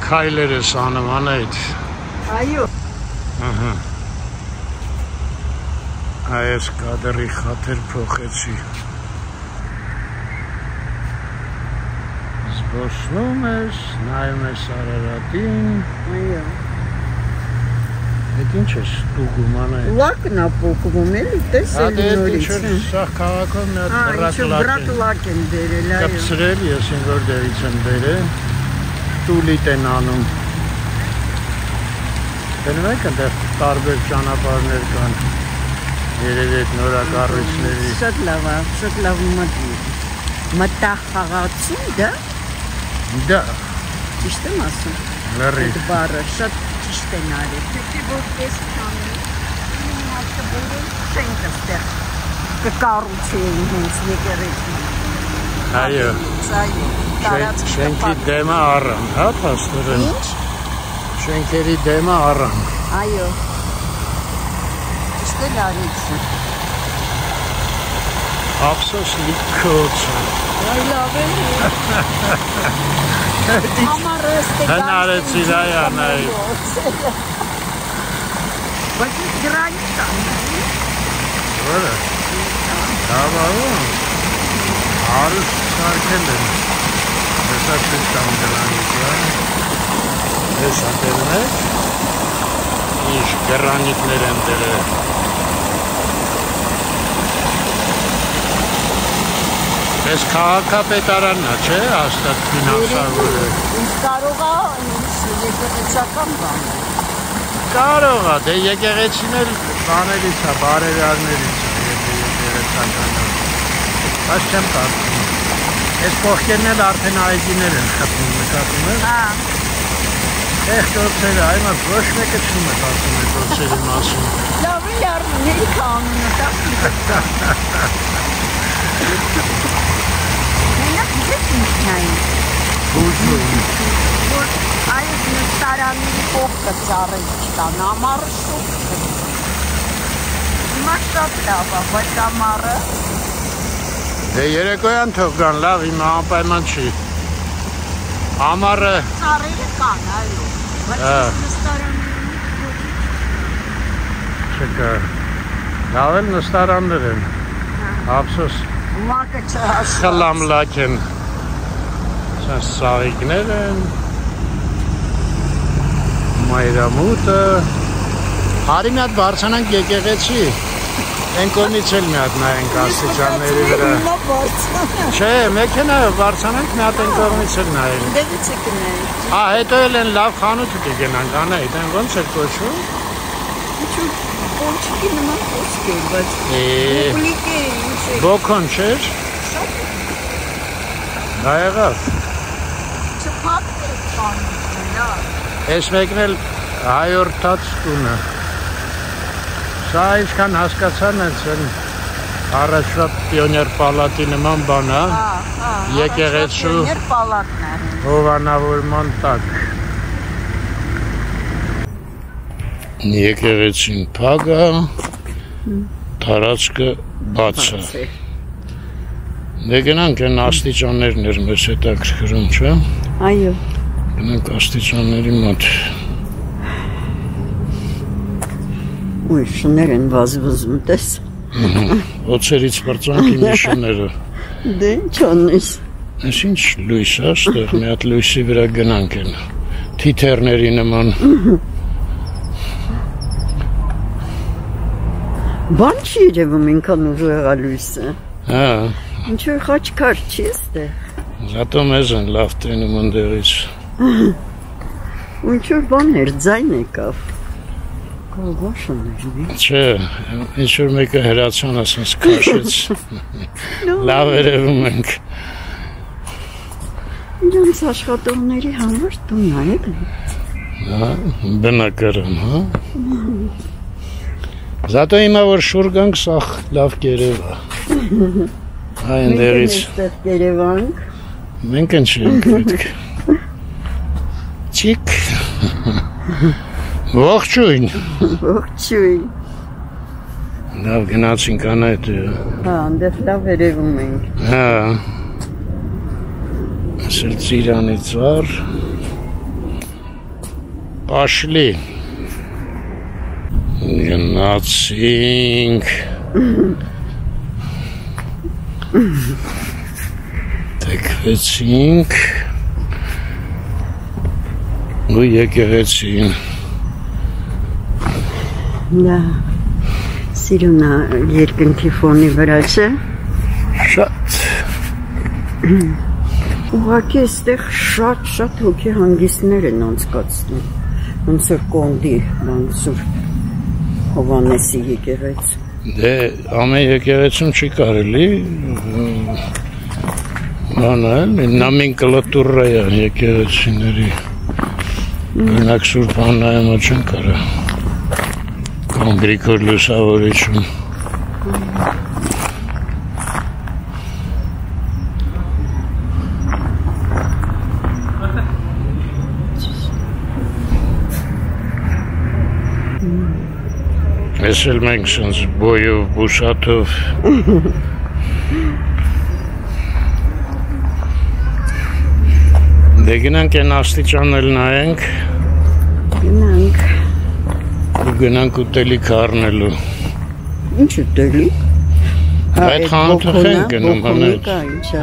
քայլեր ես անում անայդ։ Այո։ Ահա։ Այս կադրի խաթեր փոխեցի։ Զբոսնում ես, նայում ես Արարատին։ Այո։ Այդ ինչ ես ստուգում անայդ։ Լակն է փոխվում էլի, տեսել նորից։ Սա քաղաքում մի հատ բրատ լակ են բերել, այո։ Կպցրել, ես ինչ որտեղից եմ բերել, տուլիտ են անում։ Դնում եք այնտեղ տարբեր ճանապարհներ կան։ Երևի այդ նորակառույցների։ Շատ լավ մտախաղացում, դա։ Դա։ Ճիշտ եմ ասում։ Լրի։ Այդ բառը շատ ճիշտ են արել։ Թե որ ես քանի մարդը բոլոր շենքը ստեղ կկառուցեին հենց եկեղեցի։ Այո։ Շենքի դեմը առան, հա, փաստորեն։ Ինչ։ Շենքերի դեմը առան։ Այո։ Ճիշտ են արեցին։ Ափսոս լիքոց։ Այ լավ է։ Համարը ստեղ։ Հնարեցի դա յանայի։ Բայց գրանիտ է։ Որը։ Դավարում։ Հարուստ սարքել են։ Հեսա չես կամ գրանիտ, հա։ Հեսա տերն է։ Ինչ գրանիտներ են դերել։ Ես քաղաքապետարանն է, չէ, հաստատ ֆինանսավորը։ Ինչ կարող է եկեղեցական բան։ Կարող է, դե եկեղեցին էլ բաներից է, բարերարներից է, եկեղեցական է։ Բայց չեմ կարծում։ Այս կողքերն էլ արդեն այգիներ են խփում, նկատում ես։ Հա։ Եղ գործերը, այմա ոչ մեկը չմտածում է գործերի մասին։ Լավ է արմների կանունը տասնի։ Մենակ դες ինչն այն։ Բուժում։ Որ այս նստարանի կողքը ծառեր չկան, ամառը շուտ։ Հիմա շատ լավ է, բայց ամառը։ Դե երեկոյան թող գան, լավ, հիմա անպայման չի։ Ամառը։ Ծառերը կան, այո։ Բայց նստարանի չկա։ Լավ էլ նստարաններ են։ Ափսոս։ Մակը չհաշված։ Խլամ լակ են։ Սենց սաղիկներ են։ Մայրամուտը։ Հարի մի հատ բարձանանք եկեղեցի։ Են կողմից էլ մի հատ նայենք աստիճանների վրա։ Չէ, մեքենայով բարձանանք մի հատ են կողմից էլ նայենք։ Դեղից է կնայենք։ Հետո էլ են լավ խանութ կգնանք, անայդ, են ոնց էր կոչվում։ Ինչու Պոնչիկի նման խոսք է, բայց պուպլիկ է, ինչ է։ Բոքոն չէր։ Շատ է։ Դա եղավ։ Չպատ է պանություն, լավ։ Ես մեկն էլ հայորդաց տունը։ Սա ինչքան հասկացան են առաջվա պիոներ պալատի նման բան, հա։ Եկեղեցու պիոներ պալատն է։ հովանավորման տակ։ Եկեղեցին փակ է, տարածքը բաց է։ Դե գնանք են աստիճաններն էր մեզ հետաքրքրում, չէ։ Այո։ Գնանք աստիճանների մոտ։ Ուй, շներ են վազվզում, տես։ Օծերից պրծանքի մի շները։ Դե ինչ անես։ Այս ինչ լույս է, այստեղ մի հատ լույսի վրա գնանք են։ Թիթեռների նման։ Բան չի երևում ինքան ուժ եղա լույսը։ Հա։ Ինչ-որ խաչքար չի ստեղ։ Զատո մեզ են լավ տենում ընդեղից։ Ինչ-որ բան էր, ձայն եկավ։ Կողոշն էր։ Չէ, ինչ-որ մեկը հրացան ասենց քաշեց։ Լավ երևում ենք։ Իրանց աշխատողների համար տուն նայեք։ Հա, բնակարան, հա։ Զատո հիմա որ շուր գանք, սա լավ կերև է։ Այն դերից։ Մենք կերևանք։ Մենք ընչենք պետք։ Չիկ։ Ողջույն։ Ողջույն։ Լավ գնացինք անայդ։ Հա, անդեղ լավ երևում ենք։ Հա։ Ասել ծիրանի ծար։ Պաշլի։ Գնացինք։ Տեկվեցինք։ ու եկեղեցին։ Դա սիրունա երկնքի ֆոնի վրա չէ։ Շատ։ Ուղղակի այստեղ շատ հոգի հանգիստներ են անցկացնում։ Ոնց որ Կոնդի, ոնց որ Հովանեսի եկեղեցի։ Դե ամեն եկեղեցում չի կարելի բանել, նամենկլատուրայա եկեղեցիների օրինակ Սուրբ Աննայումը չեն կարա կամ Գրիգոր Լուսավորիչում Ես էլ մենք սենց բոյով, բուսատով Դե գնանք են աստիճանել նայենք Գնանք ու գնանք ուտելիք առնելու Ինչ ուտելիք? Այդ խանութը խենք գնում հանեց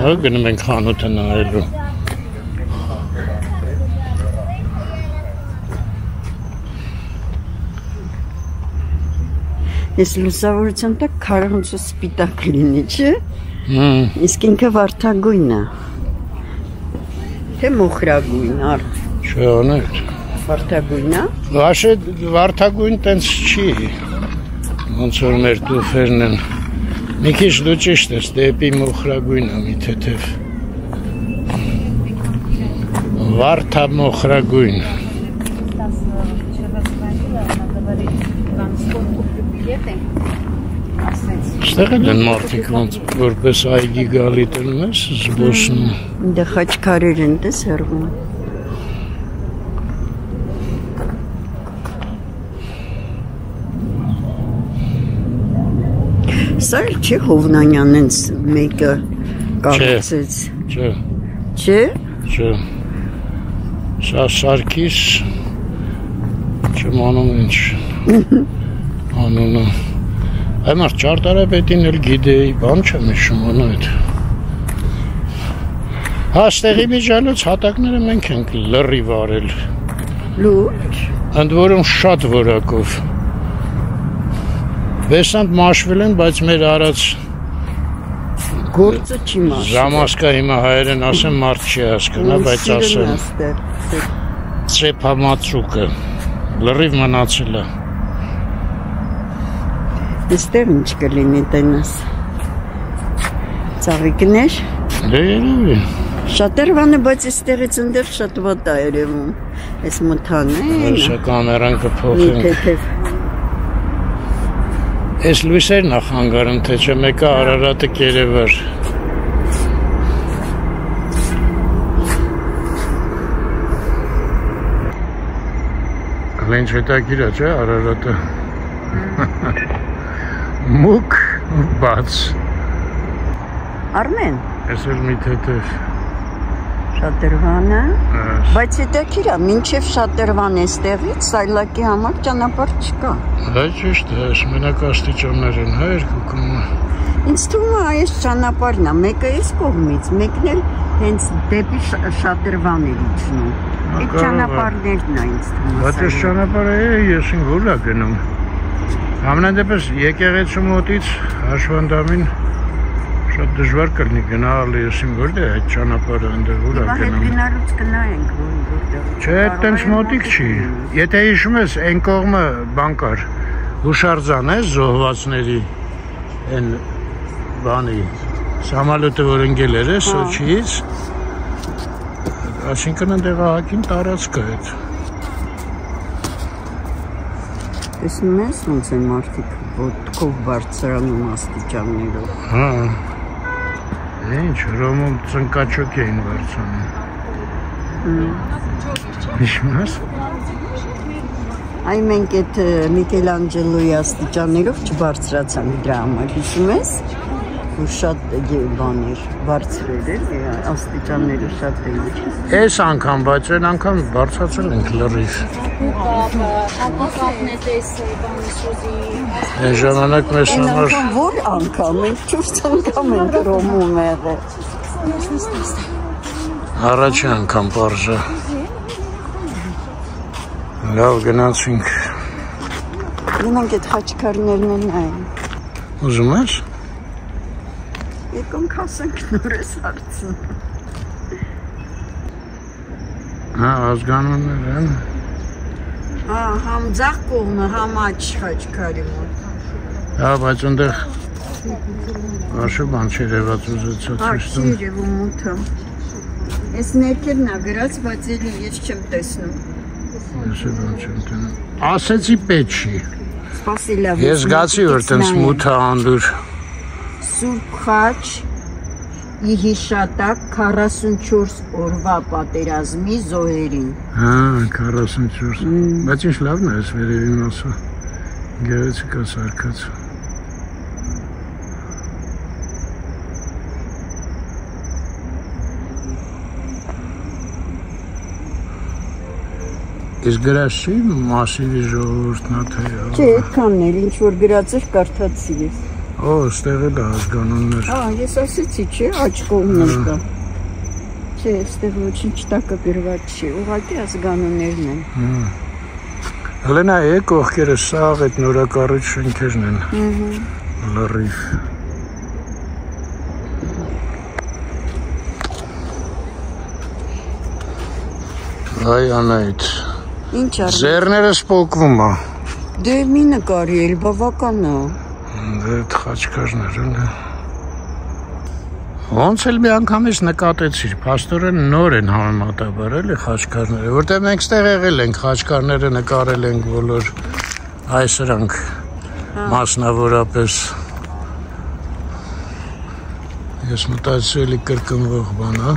Հա գնում ենք խանութը նայելու Ես լուսավորության տակ քարանցու սպիտակ լինի, չէ? Իսկ ինքը վարդագույն է Թե մոխրագույն, առ Չէ անետ Վարդագույն է? Վաշե վարդագույն տենց չի Ոնց որ մեր տուֆերն են Մի քիչ դու ճիշտ ես, դեպի մոխրագույն է մի թեթև Վարդա մոխրագույն Ստեղ են մարդիկ ոնց որպես այգի գալի տնում ես զբոսնում Դե խաչքարեր են տես հեռվում Սա չի Հովնանյանենց մեկը կառուցեց Չէ Չէ? Չէ Սա Սարգիս Չեմ անում ինչ Անունը Այմար ճարտարապետին էլ գիտեի, բան չեմ իշում անայդ Հա ստեղի միջանոց հատակները մենք ենք լրի վարել Լուրջ Ընդ որում շատ որակով Վեսանտ մաշվել են, բայց մեր արած Գործը չի մաշվել Ժամասկա հիմա հայերեն ասեմ մարդ չի հասկանա, բայց ասեմ Ծեպամացուկը լրիվ մնացել է Այստեղ ինչ կլինի տենաս Ծաղիկներ Դե երևի Շատերվանը, բայց այստեղից ընդեղ շատ վատ է երևում Այս մթանեն Սա կամերան կփոխենք Այս լույսերն է խանգարում, թե չէ մեկը Արարատը կերևար Ինչ հետաքրքիր է, չէ, Արարատը Մուկ բաց Արմեն Ես էլ մի թեթև Շատերվանը Բայց հետաքրքիր է, մինչև Շատերվան էստեղից Սայլակի համար ճանապարհ չկա Դա ճիշտ է, այս մենակ աստիճաններ են, հա երկու կողմը Ինձ թվում է այս ճանապարհն է, մեկը այս կողմից, մեկն էլ հենց դեպի Շատրվան է իջնում։ Այդ ճանապարհներն է ինձ թվում է։ Բայց այս ճանապարհը ես ինձ ուր է գնում։ Ամենադեպս եկեղեցու մոտից Հաշվանդամին շատ դժվար կլինի գնալ, ես ինձ որտե այդ ճանապարհը այնտեղ ուր է գնում։ Հետ գնալուց գնայինք որտեղ։ Չէ, այդտենց մոտիկ չի։ Եթե հիշում ես, այն կողմը բան կար։ Հուշարձան է զոհվածների այն բանի Սամալյոտը որ ընկել էր Սոչիից, այսինքն այնտեղ ահագին տարածք է այդ։ Տեսնում ես ոնց են մարդիկ ոտքով բարձրանում աստիճաններով։ Հա։ Ինչ, Ռոմում ծնկաչոք էին բարձրանում։ Հիշում ես։ Այ մենք այդ Միքելանջելոյի աստիճաններով չբարձրացանք դրա համար, հիշում ես։ Ու շատ բաներ բարձր էր, աստիճանները շատ էին։ Այս անգամ, բայց այն անգամ բարձրացել ենք լրիվ։ Այն ժամանակ մեզ համար Որ անգամ, մենք 4 անգամ ենք Ռոմում եղել։ Առաջի անգամ պարզը։ Լավ գնացինք։ Գնանք այդ խաչքարներն են այն։ Ուզում ես։ Եկոնք ասենք նոր ես հարցն։ Հա, ազգանուններ են։ Հա, համ ձախ կողմը, համ աչ խաչքարի մոտ։ Հա, բայց այնտեղ Աշու բան չի երևաց ուզեցած Հա, շտում։ չի երևում մութը։ Այս ներքերն է գրած, բայց էլի ես չեմ տեսնում։ Ես էլ բան չեմ տենում։ Ասեցի պետք չի։ Սպասիլավ։ Ես զգացի որ տենց մութը անդուր։ Սուրբ խաչ ի հիշատակ 44 օրվա պատերազմի զոհերին։ Հա, 44։ Բայց ինչ լավն է այս վերևի մասը։ Գեղեցիկ է սարքած։ Իսկ գրած չի մասիվի ժողովուրդն է թե։ Չէ, այդքանն էլ ինչ որ գրած էր կարդացի ես։ Օ, ստեղ էլ ազգանուններ։ Հա, ես ասեցի, չէ, աչ կողմն կա։ Չէ, այստեղ ոչինչ տակը գրված չի, ուղղակի ազգանուններն են։ Հլենա է կողքերը սաղ այդ նորակառույց շենքերն են։ Լրիվ։ Այ անայդ։ Ինչ արի։ Ձեռները սպոկվում է։ Դե մի նկարի էլ բավական է։ Այդ խաչքարներն է։ Ոնց էլ մի անգամից նկատեցիր, փաստորեն նոր են համեմատաբար էլի խաչքարները, որտեղ մենք ստեղ եղել ենք, խաչքարները նկարել ենք բոլոր այսրանք մասնավորապես։ Ես մտածեցի էլի կրկնվող բան, հա։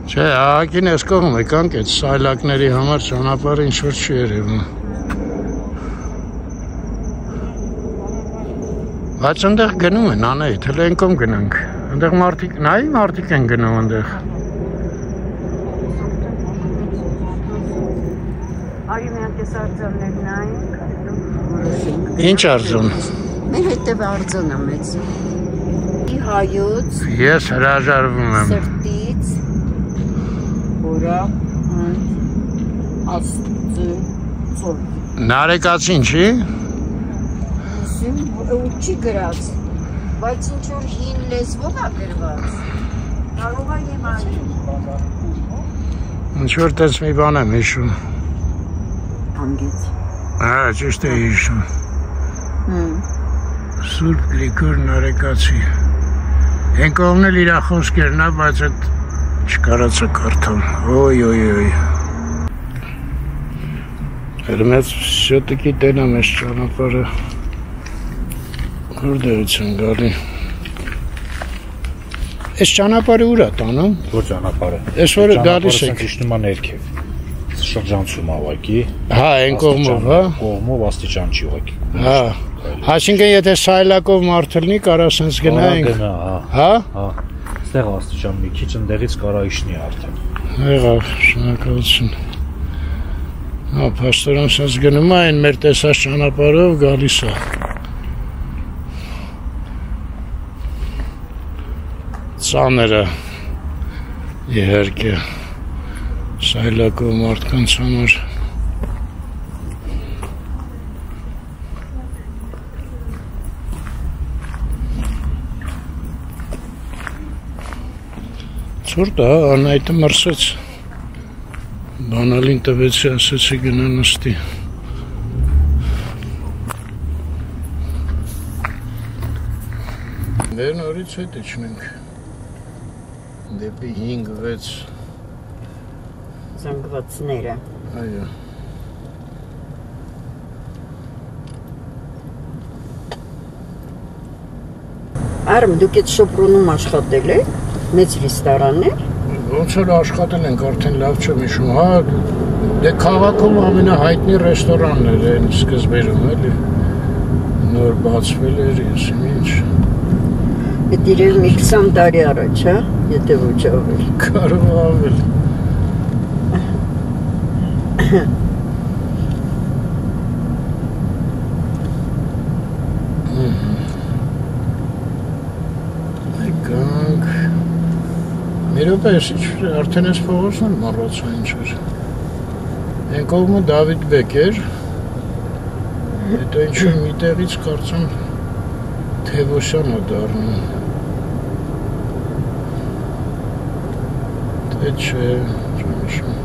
Չէ, ահագին ես կողմ եկանք այդ սայլակների համար ճանապարհը ինչ-որ չի երևում։ Բայց այնտեղ գնում են, անեիդ, հələ այն կողմ գնանք։ Այնտեղ մարդիկ, նայի մարդիկ են գնում այնտեղ։ Արի մի հատ ես արձաններ նայենք։ Ինչ արձան։ Մեր հետև արձանը մեծ։ Ի հայոց։ Ես հրաժարվում եմ։ Սրտից։ Որա աստծո։ Նարեկացին չի։ Ու չի գրած, բայց ինչ-որ հին լեզվով է գրված, կարող է եմ արի։ Ինչ-որ տես մի բան եմ հիշում։ Հանգեց։ Հա, ճիշտ է հիշում։ Սուրբ Գրիգոր Նարեկացի։ Են կողմն էլ իր խոսքերն է, բայց այդ չկարացա կարդալ։ Ոյ։ Հերմեց շոտիկի տենամ ես ճանապարհը։ Որտեղից են գալի։ Այս ճանապարհը ուր է տանում։ Որ ճանապարհը։ Այս որ գալիս եք։ Իջնում է ներքև։ Շրջանցում ավակի։ Հա, այն կողմով, հա։ Կողմով աստիճան չի ուղակի։ Հա։ Այսինքն եթե սայլակով մարդ լինի, կարա սենց գնայինք։ Հա։ Հա։ Ստեղ աստիճան մի քիչ ընդեղից կարա իջնի արդեն։ Եղավ, շնորհակալություն։ Հա, փաստորեն սենց գնում է, այն մեր տեսած ճանապարհով գալիս է։ Ծանր է, իհարկե, սայլակով մարդկանց համար։ Ցուրտ է, Անահիտը մրսեց, բանալին տվեցի, ասեցի գնա նստի։ Մեր նորից հետ իջնենք, դեպի 5-6 զանգվածները։ Այո։ Արմ, դուք այդ Շոպրոնում աշխատել եք, մեծ ռեստորաններ։ Ոնց որ աշխատել ենք, արդեն լավ չեմ հիշում, հա, դե քաղաքում ամենահայտնի ռեստորանն էր այն սկզբերում, էլի, նոր բացվել էր, եսիմ ինչ։ Այդ իրև մի 20 տարի առաջ, հա, եթե ոչ ավել։ Կարող ավել։ Եկանք, մի րոպե, արդեն ես փողոցն եմ մոռացա ինչ էր։ Այն կողմը Դավիթ Բեկ էր, հետո ինչ-որ մի տեղից կարծեմ Թևոսյան է դառնում։ Թե չէ, չեմ հիշում։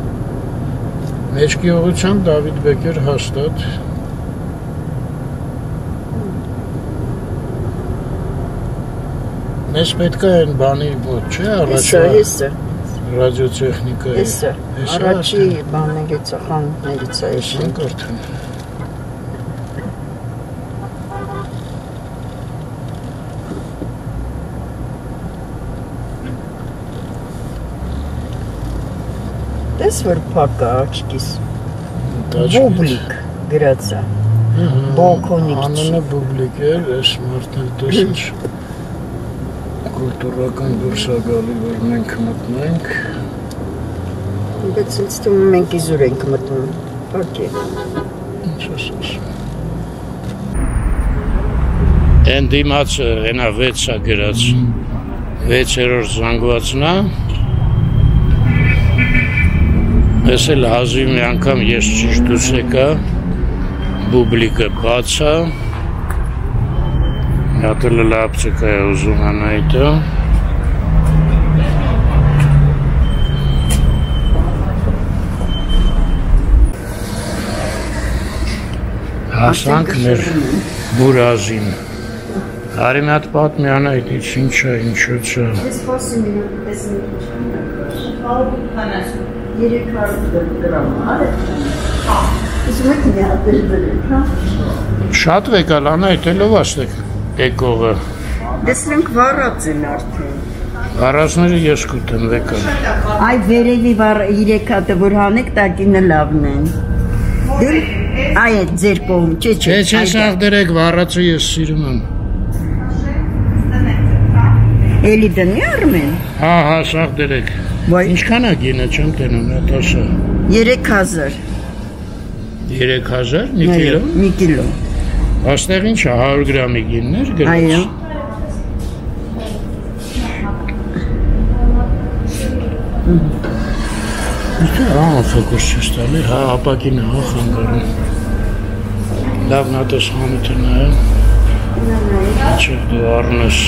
Մեջքի ուղղությամբ Դավիթ Բեկ էր հաստատ։ Մեզ պետք է այն բանի մոտ, չէ, առաջա ռադիոտեխնիկայի։ Հեսը, առաջի բաներից խանութներից է եսին արդեն։ Տես որ փակ է աչքիս։ Բուբլիկ գրած է։ Բոքոնիկ։ Անունը Բուբլիկ էր, այս մարդն տես ինչ կուլտուրական դուրս է գալի, որ մենք մտնենք։ Բայց ինձ թվում է մենք իզուր ենք մտնում, փակ է։ Ինչ ես ասում։ Են դիմացը ենա 6 է գրած, 6-րդ զանգվածն է։ Ես էլ հազիվ մի անգամ ես ճիշտ դուրս եկա, Բուբլիկը բաց է։ Ատելը լապցիկա է ուզում Անահիտը։ Հասանք մեր բուրազին։ Արի մի հատ պատմի Անահիտ, ինչ է, ինչոց է։ Ես խոսում եմ, տեսնի։ 300 գրամ, հա։ Ուզում եք մի հատ դրբերեք, հա։ Շատ վեկալ Անահիտ, էլով աստեք եկողը։ Դեսրենք վառած են արդեն։ Վառածները ես կուտեմ վեկալ։ Այ վերևի 3 հատը որ հանեք, տակինը լավն են։ Դել, այ այդ ձեր կողմ, չէ։ Չէ, սաղ դրեք, վառածը ես սիրում եմ։ Էլի դնի Արմեն։ Հա, սաղ դրեք։ Ինչքան է գինը, չեմ տենում, հետ ասա։ 3000։ 3000, մի կիլո։ Մի կիլո։ Աստեղ ինչ է, 100 գրամի գիններ գրած։ Այո։ Ֆոկուս չես տալի, հա, ապակին է, հա, խանգարում։ Լավ նատես խանութը նայեմ։ Ինչև դու առնես։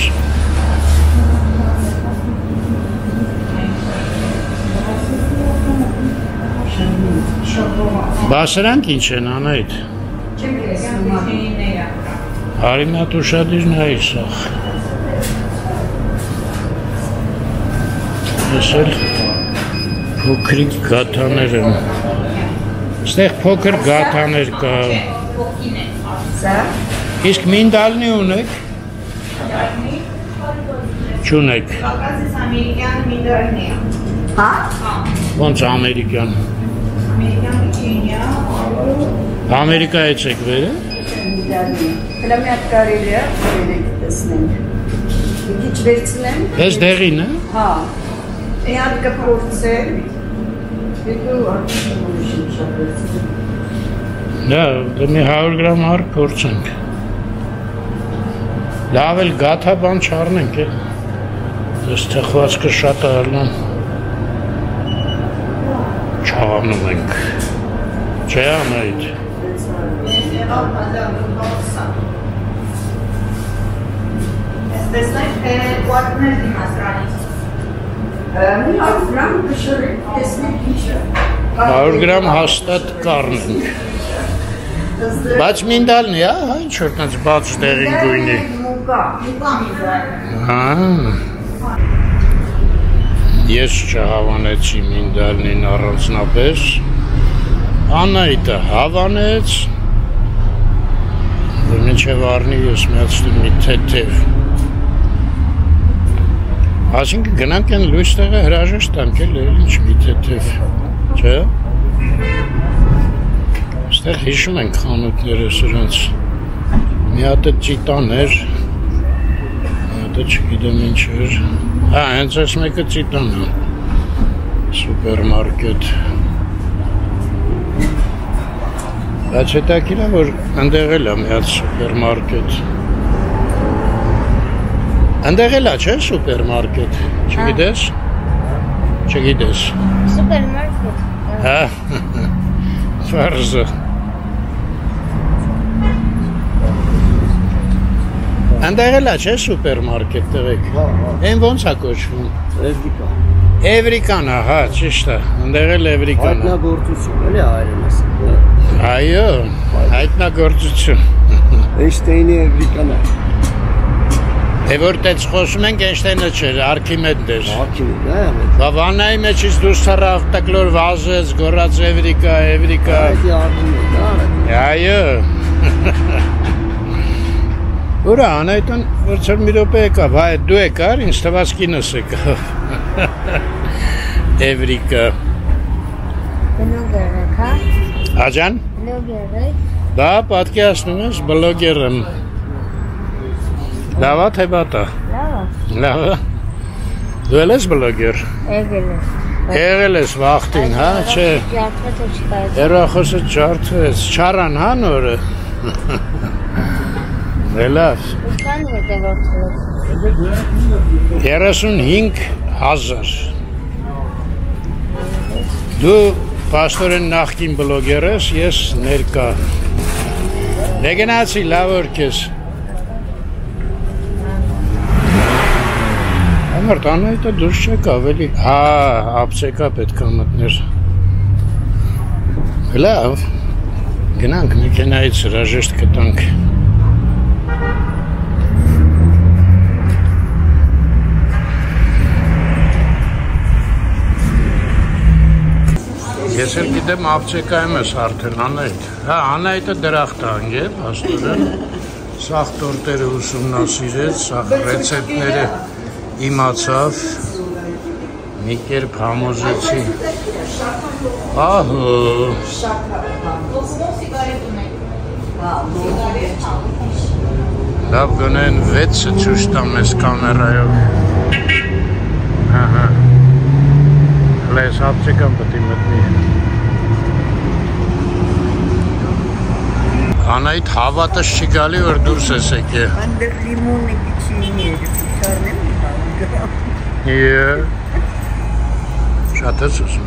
Բասրանք ինչ են, Անահիտ։ Արի մի հատ ուշադիր նայի սաղ։ Ես էլ փոքրիկ գաթաներ եմ։ Ստեղ փոքր գաթաներ կա։ Իսկ մինդալնի ունեք։ Չունեք։ Ամերիկյան մինդալնի։ Հա։ Ոնց ամերիկյան։ Ամերիկայից եք վերել։ Հələ մի հատ կարելի է վերեք տեսնենք։ Մի քիչ վերցնեմ։ Ես դեղին է։ Հա։ Մի հատ կփորձեմ։ Հետո արդեն Դա մի 100 գրամ հարկ փորձենք։ Լավ էլ գաթա բան չառնենք է։ Ես թխվածքը շատ ալնան։ Չանում ենք։ Չէ անայդ։ Տեսնեք, կուակներ դիմասրանից։ Մի 100 գրամ կշռեք, տեսնեք ինչը։ 100 գրամ հաստատ կառնենք։ Բայց մինդալն է, հա, ինչ որ տենց բաց տեղին գույնի։ Մուկա Հա։ Ես չհավանեցի մինդալնին առանձնապես։ Անայտը հավանեց։ Մինչև առնի ես միացնում մի թեթև։ Այսինքն գնանք են լույս տեղը հրաժեշտ տանք էլ ինչ մի թեթև, չէ՞։ Այստեղ հիշում ենք խանութները սրանց։ Մի հատ ճիտան էր, մի հատ չգիտեմ ինչ էր։ Հա, հենց այս մեկը ճիտան է։ Սուպերմարկետ։ Բայց հետաքրքիր է, որ ընդեղ էլ է մի հատ սուպերմարկետ։ Ընդեղ էլ է, չէ՞, սուպերմարկետ։ Չգիտես։ Սուպերմարկետ։ Հա։ Ֆարզը։ Ընդեղ էլ է, չէ՞, սուպերմարկետ տղեկ։ Այն ոնց է կոչվում։ Էվրիկան, հա, ճիշտ է։ Ընդեղ էլ Էվրիկան է։ Հայտնագործություն, էլի հայերենս։ Այո, հայտնագործություն։ Էյնշտեյնի Էվրիկան է։ Է որ տենց խոսում ենք Էյնշտեյնը չէր, Արքիմեդն էր։ Արքիմեդ, հա։ Բա վանայի մեջից դուրս թռավ, տկլոր վազեց, գոռաց Էվրիկա։ Այդ Արքիմեդ, հա։ Այո։ Ուրա, անայտան որցր մի րոպե եկավ, հայ դու եկար, ինձ թվաց կինս եկավ։ Էվրիկա։ Բլոգեր եք, հա։ Աջան։ Բլոգեր եք։ Դա պատկերացնում ես բլոգեր եմ։ Լավա թե բատա։ Լավա։ Դու էլ ես բլոգեր։ Եղել ես վախտին, հա, չէ։ Ջարդվեց ու չկա։ Երախոսը ջարդվեց, չարան, հա նորը։ Լավ։ Ուսկան հետևորդվեց։ 35,000։ Դու պաստորեն նախկին բլոգեր ես, ես ներկա։ Նեգնացի լավ որ կես։ Ամարդ անայտը դուրս չեք ավելի։ Հա, ապսեկա պետք է մտներ։ Լավ։ Գնանք մեքենայից հրաժեշտ կտանք։ Ես էլ գիտեմ ապսեկայում ես արդեն անայտ։ Հա, անայտը դրախտ անգել, աստորեն։ Սաղ տորտերը ուսումնասիրեց, սաղ ռեցեպտները իմացավ, մի կերպ համոզեցի։ Ահո։ Լավ գնեն 6-ը ցույց տամ ես կամերայով։ Ահա։ Լես ապսեկան պետք է մտնի։ Անայտ հավատս չի գալի, որ դուրս ես եկե։ Անդեր լիմոնի քիչինի էր, չառնեմ Շատ ես ուզում։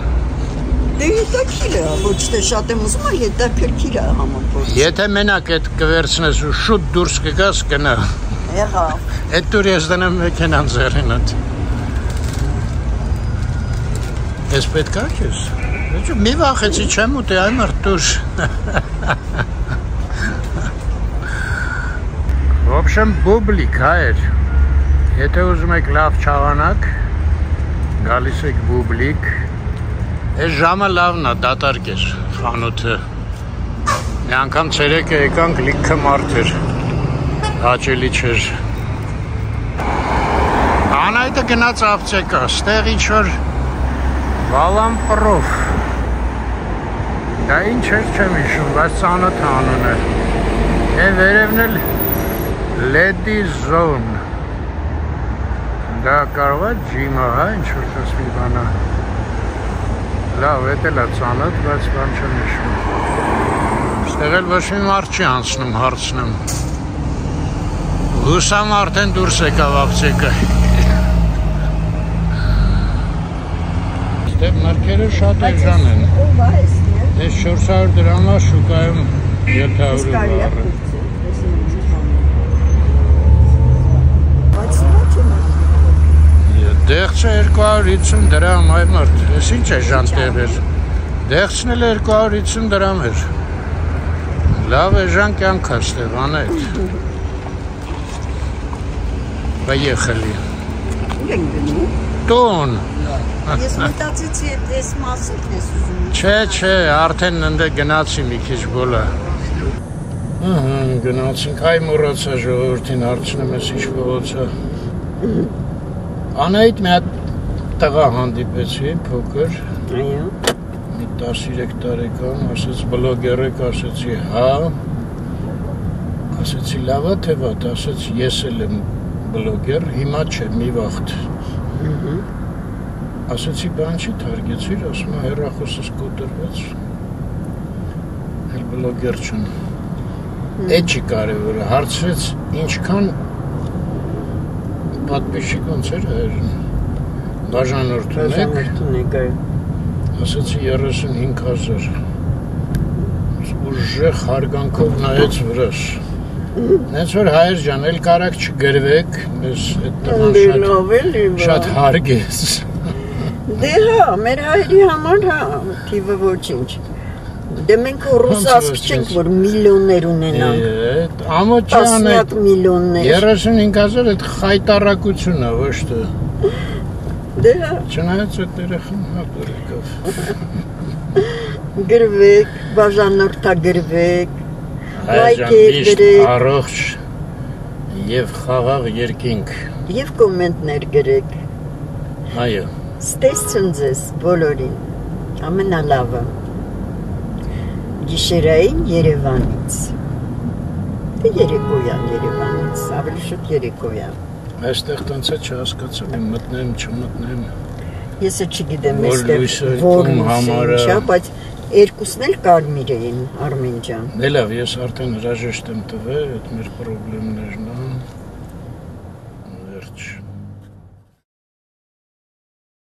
Դե հետաքրքիր է, ոչ թե շատ եմ ուզում, այլ հետաքրքիր է համապորձ։ Եթե մենակ այդ կվերցնես ու շուտ դուրս կգաս կնա։ Եղավ։ Այդ դուր ես դնեմ մեքենան ձեռինդ։ Ես պետք է քեզ։ Մի վախեցի չեմ ուտի, այ մարդ դուր։ В общем, բուբլիկ հայեր։ Եթե ուզում եք լավ չաղանակ, գալիս եք բուբլիկ։ Այս ժամը լավն է, դատարկ էր խանութը։ Մի անգամ ցերեկը եկանք լիքը մարդ էր։ Հաճելի չէր։ Անայտը գնաց ապտեկա, ստեղ ինչ-որ Վալամպրով։ Դա ինչ էր չեմ հիշում, բայց ծանոթ անուն է։ Է վերևն էլ Lady Zone։ Դա կարող է ջիմը, հա, ինչ-որ տես մի բանա։ Լավ, էդ էլ է ծանոթ, բայց բան չեմ հիշում։ Այստեղ էլ ոչ մի մարդ չի անցնում, հարցնում։ Հուսամ արդեն դուրս եկավ ապտեկը։ Այստեղ մրգերը շատ էժան են։ Այս 400 դրամա շուկայում 700 բառը։ Դեղցը 250 դրամ, այ մարդ, ես ինչ է ժանտեղ էր։ Դեղցն էլ 250 դրամ էր։ Լավ է ժան կյանք աստեղ, անետ։ Поехали։ Տուն։ Ես մտածեցի այս մասիկն ես ուզում։ Չէ, արդեն ընդ գնացի մի քիչ բոլա։ Գնացինք, այ մոռացա ժողովրդին հարցնում ես ինչ փողոցա։ Անայիդ մի հատ տղա հանդիպեցի, փոքր, մի 13 տարեկան, ասեց բլոգեր եք, ասեցի հա, ասեցի լավա թե վատ, ասեց ես էլ եմ բլոգեր, հիմա չէ, մի վաղտ, ասեցի բան չի թարգեցիր, ասում է հեռախոսս կոտրվեց, էլ բլոգեր չն, էդ չի կարևորը, հարցրեց ինչքան Պատպիշիկ ոնց էր հայերն, բաժանորդ ունեք, ասեցի 35,000, ուժեղ հարգանքով նայեց վրաշ, նենց որ հայեր ջան, էլ կարակ չգրվեք, մեզ էդ տղան շատ հարգ ես։ Դե հա, մեր հայերի համար հա, թիվը ոչինչ, դե մենք ռուսասկ չենք, որ միլիոններ ունենանք, տասնյակ միլիոններ, 35,000 էդ խայտարակություն է, ոչ թե, դե հա, չնայած էդ երեխան հատոր եկավ, գրվեք, բաժանորդագրվեք, լայքեր գրեք, առողջ և խաղաղ երկինք, և կոմենտներ գրեք, այո, ստեսցուն ձեզ բոլորին, ամենալավը, Գիշերային Երևանից, թե երեկոյան Երևանից, ավելի շուտ երեկոյան։ Այստեղ տենց է չհասկացում եմ, մտնեմ, չմտնեմ։ Եսը չգիտեմ այստեղ որ լույսը, բայց երկուսն էլ կարմիր էին, Արմեն ջան։ Դե լավ, ես արդեն հրաժեշտ եմ տվել, այդ մեր պրոբլեմներն, վերջ։